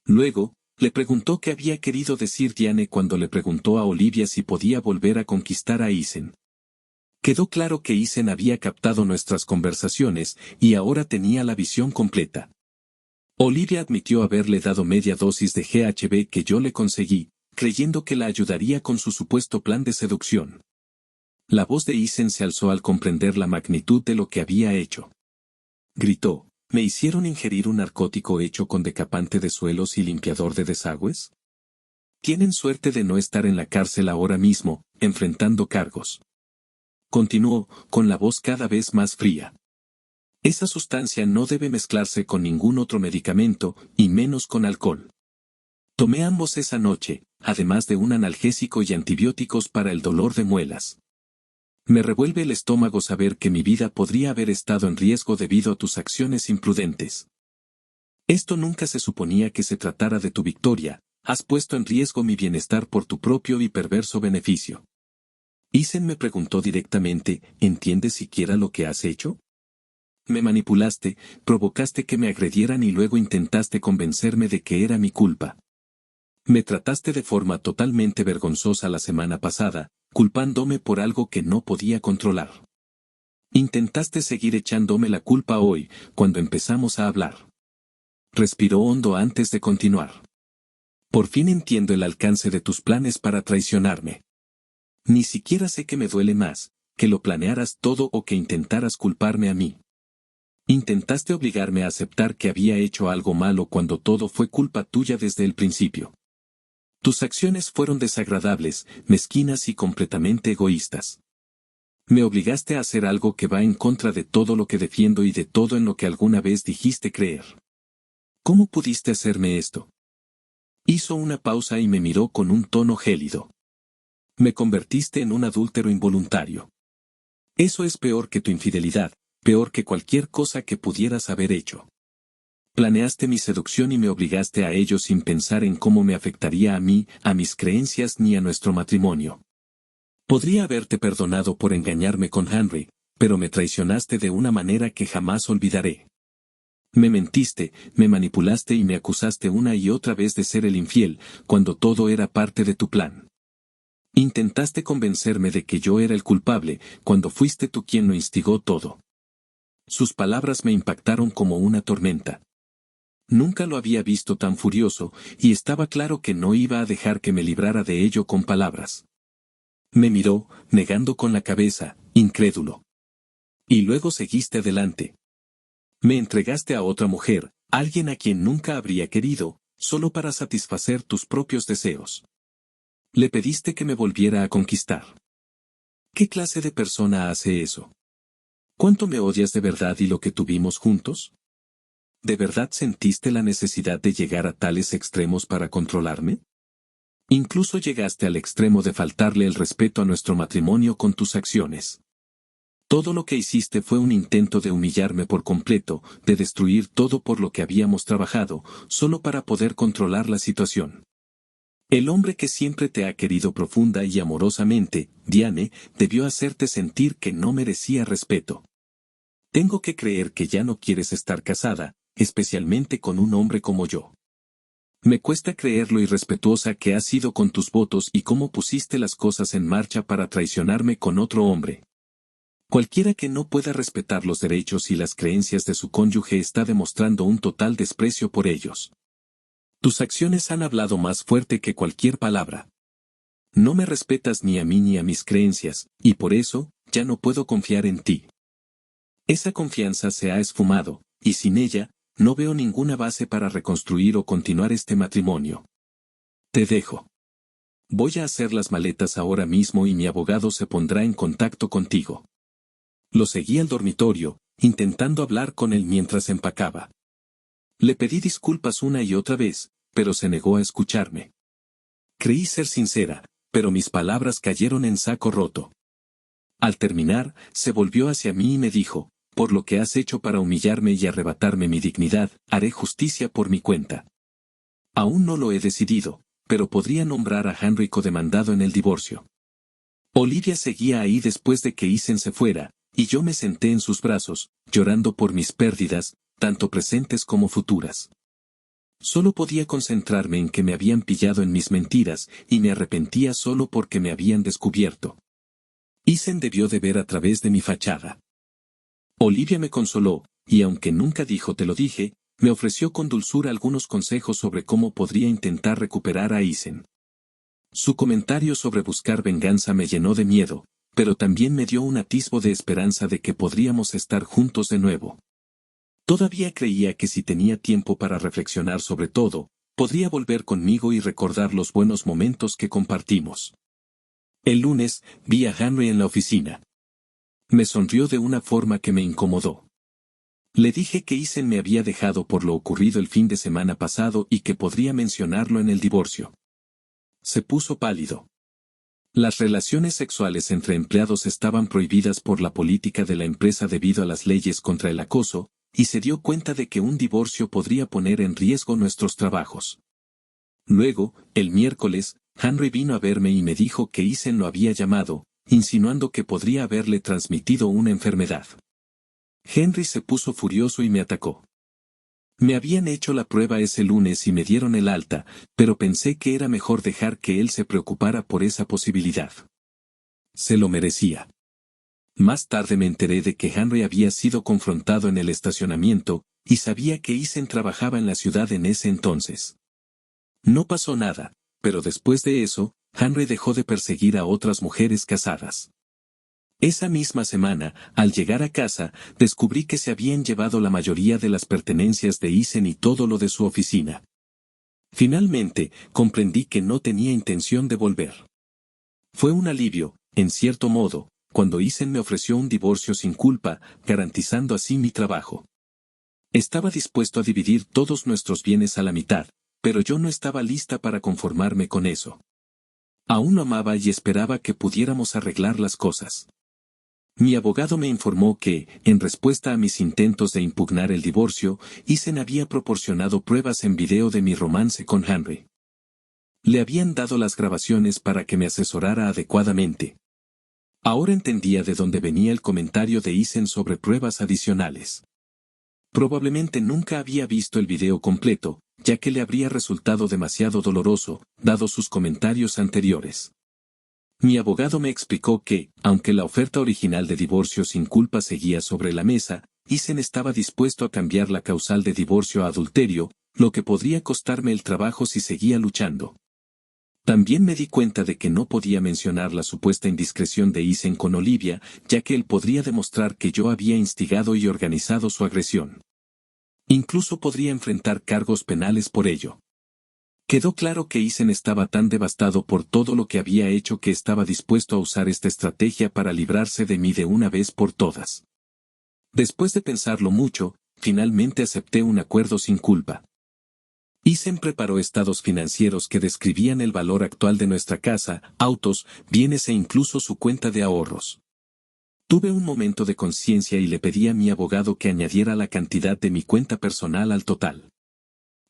Luego, le preguntó qué había querido decir Diane cuando le preguntó a Olivia si podía volver a conquistar a Isen. Quedó claro que Isen había captado nuestras conversaciones y ahora tenía la visión completa. Olivia admitió haberle dado media dosis de GHB que yo le conseguí, creyendo que la ayudaría con su supuesto plan de seducción. La voz de Isen se alzó al comprender la magnitud de lo que había hecho. Gritó, ¿me hicieron ingerir un narcótico hecho con decapante de suelos y limpiador de desagües? Tienen suerte de no estar en la cárcel ahora mismo, enfrentando cargos. Continuó, con la voz cada vez más fría. Esa sustancia no debe mezclarse con ningún otro medicamento, y menos con alcohol. Tomé ambos esa noche, además de un analgésico y antibióticos para el dolor de muelas. Me revuelve el estómago saber que mi vida podría haber estado en riesgo debido a tus acciones imprudentes. Esto nunca se suponía que se tratara de tu victoria, has puesto en riesgo mi bienestar por tu propio y perverso beneficio. Isen me preguntó directamente, ¿entiendes siquiera lo que has hecho? Me manipulaste, provocaste que me agredieran y luego intentaste convencerme de que era mi culpa. Me trataste de forma totalmente vergonzosa la semana pasada, culpándome por algo que no podía controlar. Intentaste seguir echándome la culpa hoy, cuando empezamos a hablar. Respiró hondo antes de continuar. Por fin entiendo el alcance de tus planes para traicionarme. Ni siquiera sé que me duele más, que lo planearas todo o que intentaras culparme a mí. Intentaste obligarme a aceptar que había hecho algo malo cuando todo fue culpa tuya desde el principio. Tus acciones fueron desagradables, mezquinas y completamente egoístas. Me obligaste a hacer algo que va en contra de todo lo que defiendo y de todo en lo que alguna vez dijiste creer. ¿Cómo pudiste hacerme esto? Hizo una pausa y me miró con un tono gélido. Me convertiste en un adúltero involuntario. Eso es peor que tu infidelidad, peor que cualquier cosa que pudieras haber hecho. Planeaste mi seducción y me obligaste a ello sin pensar en cómo me afectaría a mí, a mis creencias ni a nuestro matrimonio. Podría haberte perdonado por engañarme con Henry, pero me traicionaste de una manera que jamás olvidaré. Me mentiste, me manipulaste y me acusaste una y otra vez de ser el infiel, cuando todo era parte de tu plan. Intentaste convencerme de que yo era el culpable, cuando fuiste tú quien lo instigó todo. Sus palabras me impactaron como una tormenta. Nunca lo había visto tan furioso, y estaba claro que no iba a dejar que me librara de ello con palabras. Me miró, negando con la cabeza, incrédulo. Y luego seguiste adelante. Me entregaste a otra mujer, alguien a quien nunca habría querido, solo para satisfacer tus propios deseos. Le pediste que me volviera a conquistar. ¿Qué clase de persona hace eso? ¿Cuánto me odias de verdad y lo que tuvimos juntos? ¿De verdad sentiste la necesidad de llegar a tales extremos para controlarme? Incluso llegaste al extremo de faltarle el respeto a nuestro matrimonio con tus acciones. Todo lo que hiciste fue un intento de humillarme por completo, de destruir todo por lo que habíamos trabajado, solo para poder controlar la situación. El hombre que siempre te ha querido profunda y amorosamente, Diane, debió hacerte sentir que no merecía respeto. Tengo que creer que ya no quieres estar casada, especialmente con un hombre como yo. Me cuesta creer lo irrespetuosa que has sido con tus votos y cómo pusiste las cosas en marcha para traicionarme con otro hombre. Cualquiera que no pueda respetar los derechos y las creencias de su cónyuge está demostrando un total desprecio por ellos. Tus acciones han hablado más fuerte que cualquier palabra. No me respetas ni a mí ni a mis creencias, y por eso, ya no puedo confiar en ti. Esa confianza se ha esfumado, y sin ella, no veo ninguna base para reconstruir o continuar este matrimonio. Te dejo. Voy a hacer las maletas ahora mismo y mi abogado se pondrá en contacto contigo. Lo seguí al dormitorio, intentando hablar con él mientras empacaba. Le pedí disculpas una y otra vez, pero se negó a escucharme. Creí ser sincera, pero mis palabras cayeron en saco roto. Al terminar, se volvió hacia mí y me dijo: por lo que has hecho para humillarme y arrebatarme mi dignidad, haré justicia por mi cuenta. Aún no lo he decidido, pero podría nombrar a Henry codemandado en el divorcio. Olivia seguía ahí después de que Isen se fuera, y yo me senté en sus brazos, llorando por mis pérdidas, tanto presentes como futuras. Solo podía concentrarme en que me habían pillado en mis mentiras, y me arrepentía solo porque me habían descubierto. Isen debió de ver a través de mi fachada. Olivia me consoló, y aunque nunca dijo te lo dije, me ofreció con dulzura algunos consejos sobre cómo podría intentar recuperar a Isen. Su comentario sobre buscar venganza me llenó de miedo, pero también me dio un atisbo de esperanza de que podríamos estar juntos de nuevo. Todavía creía que si tenía tiempo para reflexionar sobre todo, podría volver conmigo y recordar los buenos momentos que compartimos. El lunes, vi a Henry en la oficina. Me sonrió de una forma que me incomodó. Le dije que Isen me había dejado por lo ocurrido el fin de semana pasado y que podría mencionarlo en el divorcio. Se puso pálido. Las relaciones sexuales entre empleados estaban prohibidas por la política de la empresa debido a las leyes contra el acoso, y se dio cuenta de que un divorcio podría poner en riesgo nuestros trabajos. Luego, el miércoles, Henry vino a verme y me dijo que Isen lo había llamado, insinuando que podría haberle transmitido una enfermedad. Henry se puso furioso y me atacó. Me habían hecho la prueba ese lunes y me dieron el alta, pero pensé que era mejor dejar que él se preocupara por esa posibilidad. Se lo merecía. Más tarde me enteré de que Henry había sido confrontado en el estacionamiento, y sabía que Isen trabajaba en la ciudad en ese entonces. No pasó nada, pero después de eso, Henry dejó de perseguir a otras mujeres casadas. Esa misma semana, al llegar a casa, descubrí que se habían llevado la mayoría de las pertenencias de Isen y todo lo de su oficina. Finalmente, comprendí que no tenía intención de volver. Fue un alivio, en cierto modo, cuando Isen me ofreció un divorcio sin culpa, garantizando así mi trabajo. Estaba dispuesto a dividir todos nuestros bienes a la mitad, pero yo no estaba lista para conformarme con eso. Aún lo amaba y esperaba que pudiéramos arreglar las cosas. Mi abogado me informó que, en respuesta a mis intentos de impugnar el divorcio, Isen había proporcionado pruebas en video de mi romance con Henry. Le habían dado las grabaciones para que me asesorara adecuadamente. Ahora entendía de dónde venía el comentario de Isen sobre pruebas adicionales. Probablemente nunca había visto el video completo, ya que le habría resultado demasiado doloroso, dado sus comentarios anteriores. Mi abogado me explicó que, aunque la oferta original de divorcio sin culpa seguía sobre la mesa, Isen estaba dispuesto a cambiar la causal de divorcio a adulterio, lo que podría costarme el trabajo si seguía luchando. También me di cuenta de que no podía mencionar la supuesta indiscreción de Isen con Olivia, ya que él podría demostrar que yo había instigado y organizado su agresión. Incluso podría enfrentar cargos penales por ello. Quedó claro que Isen estaba tan devastado por todo lo que había hecho que estaba dispuesto a usar esta estrategia para librarse de mí de una vez por todas. Después de pensarlo mucho, finalmente acepté un acuerdo sin culpa. Isen preparó estados financieros que describían el valor actual de nuestra casa, autos, bienes e incluso su cuenta de ahorros. Tuve un momento de conciencia y le pedí a mi abogado que añadiera la cantidad de mi cuenta personal al total.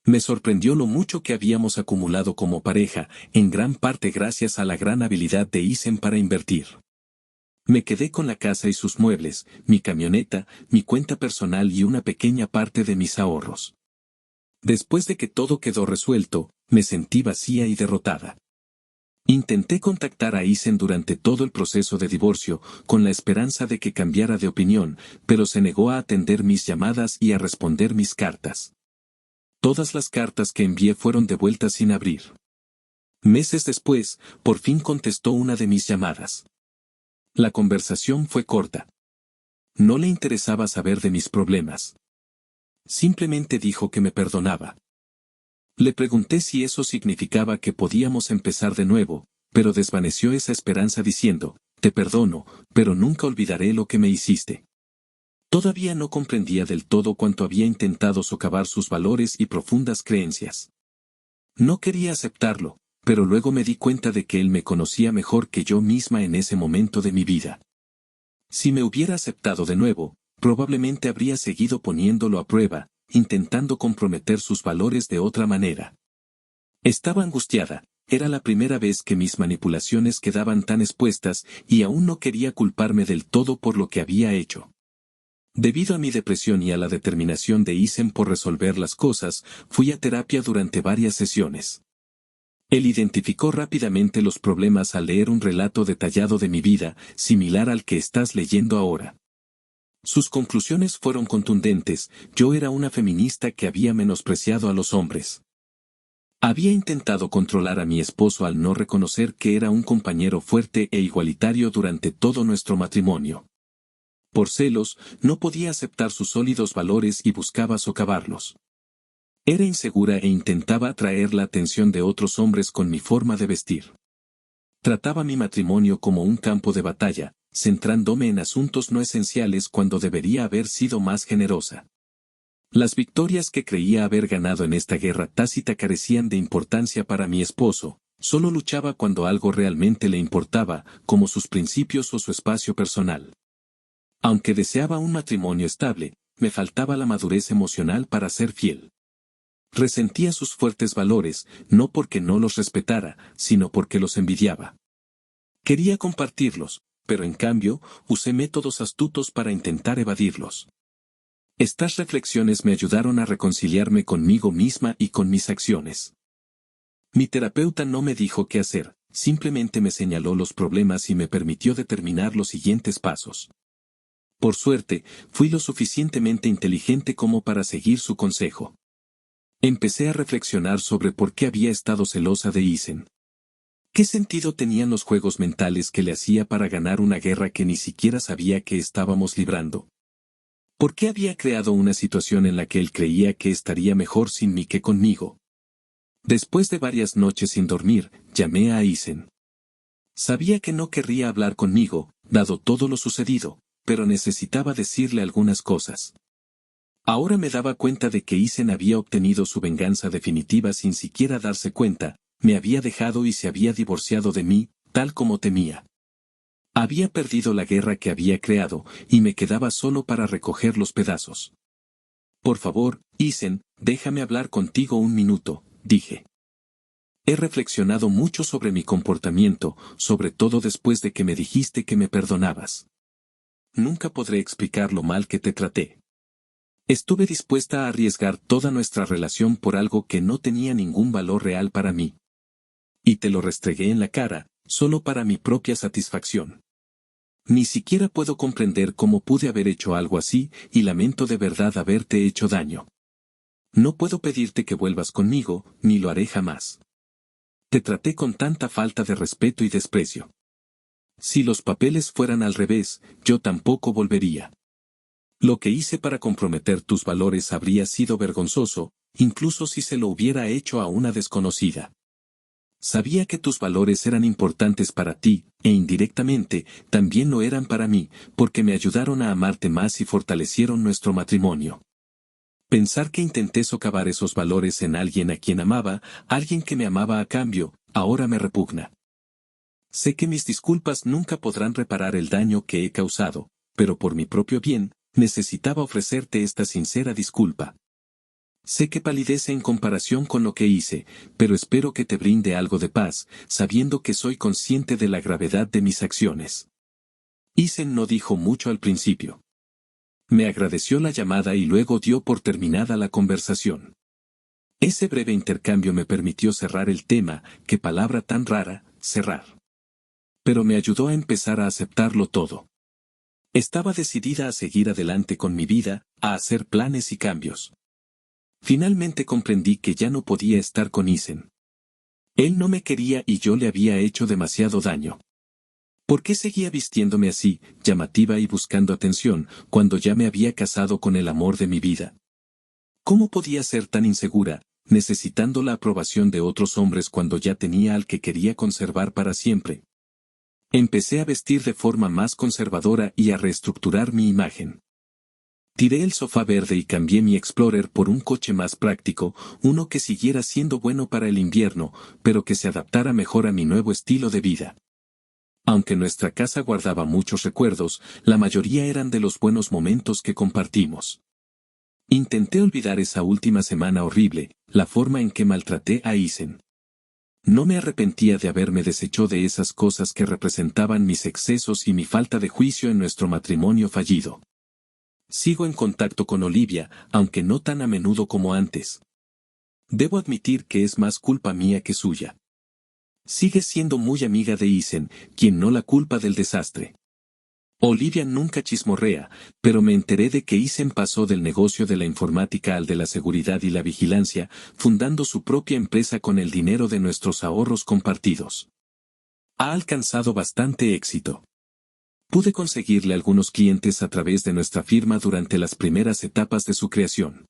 Me sorprendió lo mucho que habíamos acumulado como pareja, en gran parte gracias a la gran habilidad de Isen para invertir. Me quedé con la casa y sus muebles, mi camioneta, mi cuenta personal y una pequeña parte de mis ahorros. Después de que todo quedó resuelto, me sentí vacía y derrotada. Intenté contactar a Isen durante todo el proceso de divorcio, con la esperanza de que cambiara de opinión, pero se negó a atender mis llamadas y a responder mis cartas. Todas las cartas que envié fueron devueltas sin abrir. Meses después, por fin contestó una de mis llamadas. La conversación fue corta. No le interesaba saber de mis problemas. Simplemente dijo que me perdonaba. Le pregunté si eso significaba que podíamos empezar de nuevo, pero desvaneció esa esperanza diciendo, te perdono, pero nunca olvidaré lo que me hiciste. Todavía no comprendía del todo cuánto había intentado socavar sus valores y profundas creencias. No quería aceptarlo, pero luego me di cuenta de que él me conocía mejor que yo misma en ese momento de mi vida. Si me hubiera aceptado de nuevo, probablemente habría seguido poniéndolo a prueba, intentando comprometer sus valores de otra manera. Estaba angustiada, era la primera vez que mis manipulaciones quedaban tan expuestas y aún no quería culparme del todo por lo que había hecho. Debido a mi depresión y a la determinación de Isen por resolver las cosas, fui a terapia durante varias sesiones. Él identificó rápidamente los problemas al leer un relato detallado de mi vida, similar al que estás leyendo ahora. Sus conclusiones fueron contundentes: yo era una feminista que había menospreciado a los hombres. Había intentado controlar a mi esposo al no reconocer que era un compañero fuerte e igualitario durante todo nuestro matrimonio. Por celos, no podía aceptar sus sólidos valores y buscaba socavarlos. Era insegura e intentaba atraer la atención de otros hombres con mi forma de vestir. Trataba mi matrimonio como un campo de batalla, centrándome en asuntos no esenciales cuando debería haber sido más generosa. Las victorias que creía haber ganado en esta guerra tácita carecían de importancia para mi esposo, solo luchaba cuando algo realmente le importaba, como sus principios o su espacio personal. Aunque deseaba un matrimonio estable, me faltaba la madurez emocional para ser fiel. Resentía sus fuertes valores, no porque no los respetara, sino porque los envidiaba. Quería compartirlos, pero en cambio, usé métodos astutos para intentar evadirlos. Estas reflexiones me ayudaron a reconciliarme conmigo misma y con mis acciones. Mi terapeuta no me dijo qué hacer, simplemente me señaló los problemas y me permitió determinar los siguientes pasos. Por suerte, fui lo suficientemente inteligente como para seguir su consejo. Empecé a reflexionar sobre por qué había estado celosa de Isen. ¿Qué sentido tenían los juegos mentales que le hacía para ganar una guerra que ni siquiera sabía que estábamos librando? ¿Por qué había creado una situación en la que él creía que estaría mejor sin mí que conmigo? Después de varias noches sin dormir, llamé a Isen. Sabía que no querría hablar conmigo, dado todo lo sucedido, pero necesitaba decirle algunas cosas. Ahora me daba cuenta de que Isen había obtenido su venganza definitiva sin siquiera darse cuenta, me había dejado y se había divorciado de mí, tal como temía. Había perdido la guerra que había creado, y me quedaba solo para recoger los pedazos. Por favor, Isen, déjame hablar contigo un minuto, dije. He reflexionado mucho sobre mi comportamiento, sobre todo después de que me dijiste que me perdonabas. Nunca podré explicar lo mal que te traté. Estuve dispuesta a arriesgar toda nuestra relación por algo que no tenía ningún valor real para mí. Y te lo restregué en la cara, solo para mi propia satisfacción. Ni siquiera puedo comprender cómo pude haber hecho algo así, y lamento de verdad haberte hecho daño. No puedo pedirte que vuelvas conmigo, ni lo haré jamás. Te traté con tanta falta de respeto y desprecio. Si los papeles fueran al revés, yo tampoco volvería. Lo que hice para comprometer tus valores habría sido vergonzoso, incluso si se lo hubiera hecho a una desconocida. Sabía que tus valores eran importantes para ti, e indirectamente, también lo eran para mí, porque me ayudaron a amarte más y fortalecieron nuestro matrimonio. Pensar que intenté socavar esos valores en alguien a quien amaba, alguien que me amaba a cambio, ahora me repugna. Sé que mis disculpas nunca podrán reparar el daño que he causado, pero por mi propio bien, necesitaba ofrecerte esta sincera disculpa. Sé que palidece en comparación con lo que hice, pero espero que te brinde algo de paz, sabiendo que soy consciente de la gravedad de mis acciones. Isen no dijo mucho al principio. Me agradeció la llamada y luego dio por terminada la conversación. Ese breve intercambio me permitió cerrar el tema, qué palabra tan rara, cerrar. Pero me ayudó a empezar a aceptarlo todo. Estaba decidida a seguir adelante con mi vida, a hacer planes y cambios. Finalmente comprendí que ya no podía estar con Isen. Él no me quería y yo le había hecho demasiado daño. ¿Por qué seguía vistiéndome así, llamativa y buscando atención, cuando ya me había casado con el amor de mi vida? ¿Cómo podía ser tan insegura, necesitando la aprobación de otros hombres cuando ya tenía al que quería conservar para siempre? Empecé a vestir de forma más conservadora y a reestructurar mi imagen. Tiré el sofá verde y cambié mi Explorer por un coche más práctico, uno que siguiera siendo bueno para el invierno, pero que se adaptara mejor a mi nuevo estilo de vida. Aunque nuestra casa guardaba muchos recuerdos, la mayoría eran de los buenos momentos que compartimos. Intenté olvidar esa última semana horrible, la forma en que maltraté a Isen. No me arrepentía de haberme deshecho de esas cosas que representaban mis excesos y mi falta de juicio en nuestro matrimonio fallido. Sigo en contacto con Olivia, aunque no tan a menudo como antes. Debo admitir que es más culpa mía que suya. Sigue siendo muy amiga de Isen, quien no la culpa del desastre. Olivia nunca chismorrea, pero me enteré de que Isen pasó del negocio de la informática al de la seguridad y la vigilancia, fundando su propia empresa con el dinero de nuestros ahorros compartidos. Ha alcanzado bastante éxito. Pude conseguirle algunos clientes a través de nuestra firma durante las primeras etapas de su creación.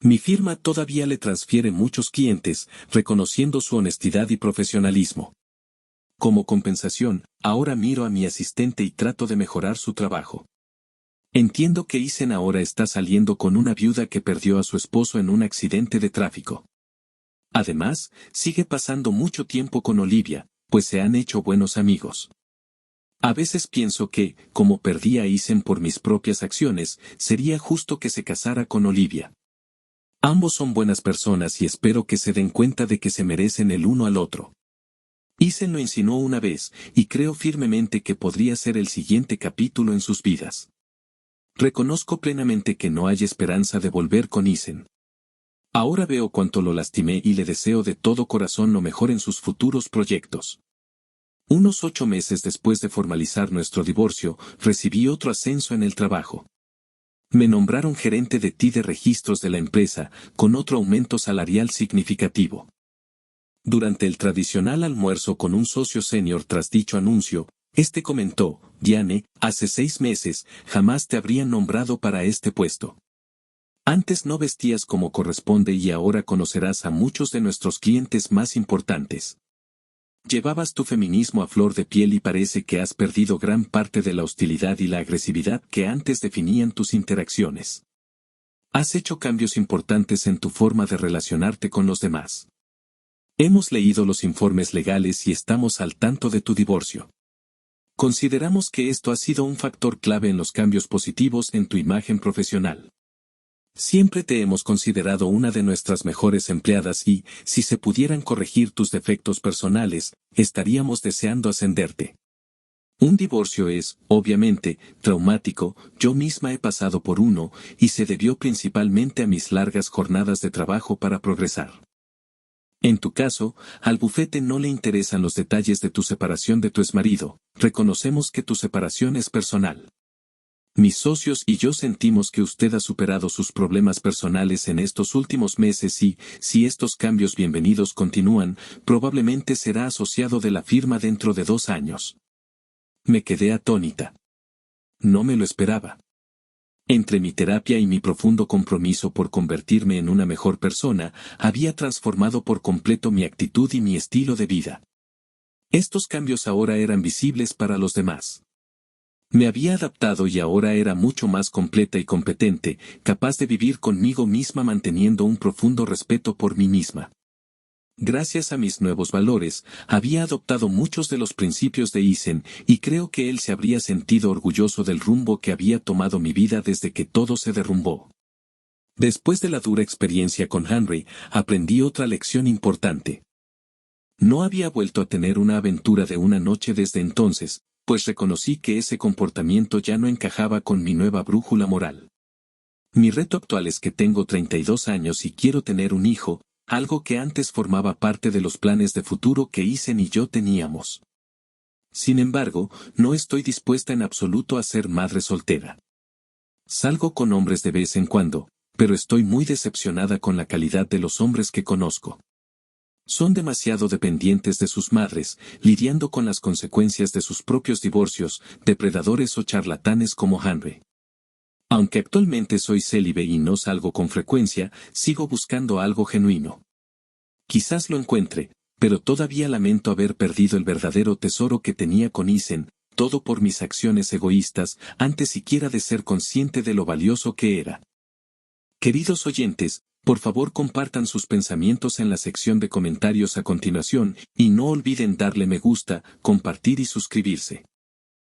Mi firma todavía le transfiere muchos clientes, reconociendo su honestidad y profesionalismo. Como compensación, ahora miro a mi asistente y trato de mejorar su trabajo. Entiendo que Isen ahora está saliendo con una viuda que perdió a su esposo en un accidente de tráfico. Además, sigue pasando mucho tiempo con Olivia, pues se han hecho buenos amigos. A veces pienso que, como perdí a Isen por mis propias acciones, sería justo que se casara con Olivia. Ambos son buenas personas y espero que se den cuenta de que se merecen el uno al otro. Isen lo insinuó una vez, y creo firmemente que podría ser el siguiente capítulo en sus vidas. Reconozco plenamente que no hay esperanza de volver con Isen. Ahora veo cuánto lo lastimé y le deseo de todo corazón lo mejor en sus futuros proyectos. Unos 8 meses después de formalizar nuestro divorcio, recibí otro ascenso en el trabajo. Me nombraron gerente de TI de registros de la empresa, con otro aumento salarial significativo. Durante el tradicional almuerzo con un socio senior tras dicho anuncio, este comentó: Diane, hace 6 meses, jamás te habrían nombrado para este puesto. Antes no vestías como corresponde y ahora conocerás a muchos de nuestros clientes más importantes. Llevabas tu feminismo a flor de piel y parece que has perdido gran parte de la hostilidad y la agresividad que antes definían tus interacciones. Has hecho cambios importantes en tu forma de relacionarte con los demás. Hemos leído los informes legales y estamos al tanto de tu divorcio. Consideramos que esto ha sido un factor clave en los cambios positivos en tu imagen profesional. Siempre te hemos considerado una de nuestras mejores empleadas y, si se pudieran corregir tus defectos personales, estaríamos deseando ascenderte. Un divorcio es, obviamente, traumático, yo misma he pasado por uno, y se debió principalmente a mis largas jornadas de trabajo para progresar. En tu caso, al bufete no le interesan los detalles de tu separación de tu exmarido, reconocemos que tu separación es personal. Mis socios y yo sentimos que usted ha superado sus problemas personales en estos últimos meses y, si estos cambios bienvenidos continúan, probablemente será asociado de la firma dentro de 2 años. Me quedé atónita. No me lo esperaba. Entre mi terapia y mi profundo compromiso por convertirme en una mejor persona, había transformado por completo mi actitud y mi estilo de vida. Estos cambios ahora eran visibles para los demás. Me había adaptado y ahora era mucho más completa y competente, capaz de vivir conmigo misma manteniendo un profundo respeto por mí misma. Gracias a mis nuevos valores, había adoptado muchos de los principios de Eisen, y creo que él se habría sentido orgulloso del rumbo que había tomado mi vida desde que todo se derrumbó. Después de la dura experiencia con Henry, aprendí otra lección importante. No había vuelto a tener una aventura de una noche desde entonces, pues reconocí que ese comportamiento ya no encajaba con mi nueva brújula moral. Mi reto actual es que tengo 32 años y quiero tener un hijo, algo que antes formaba parte de los planes de futuro que Eisen y yo teníamos. Sin embargo, no estoy dispuesta en absoluto a ser madre soltera. Salgo con hombres de vez en cuando, pero estoy muy decepcionada con la calidad de los hombres que conozco. Son demasiado dependientes de sus madres, lidiando con las consecuencias de sus propios divorcios, depredadores o charlatanes como Henry. Aunque actualmente soy célibe y no salgo con frecuencia, sigo buscando algo genuino. Quizás lo encuentre, pero todavía lamento haber perdido el verdadero tesoro que tenía con Eisen, todo por mis acciones egoístas, antes siquiera de ser consciente de lo valioso que era. Queridos oyentes, por favor compartan sus pensamientos en la sección de comentarios a continuación, y no olviden darle me gusta, compartir y suscribirse.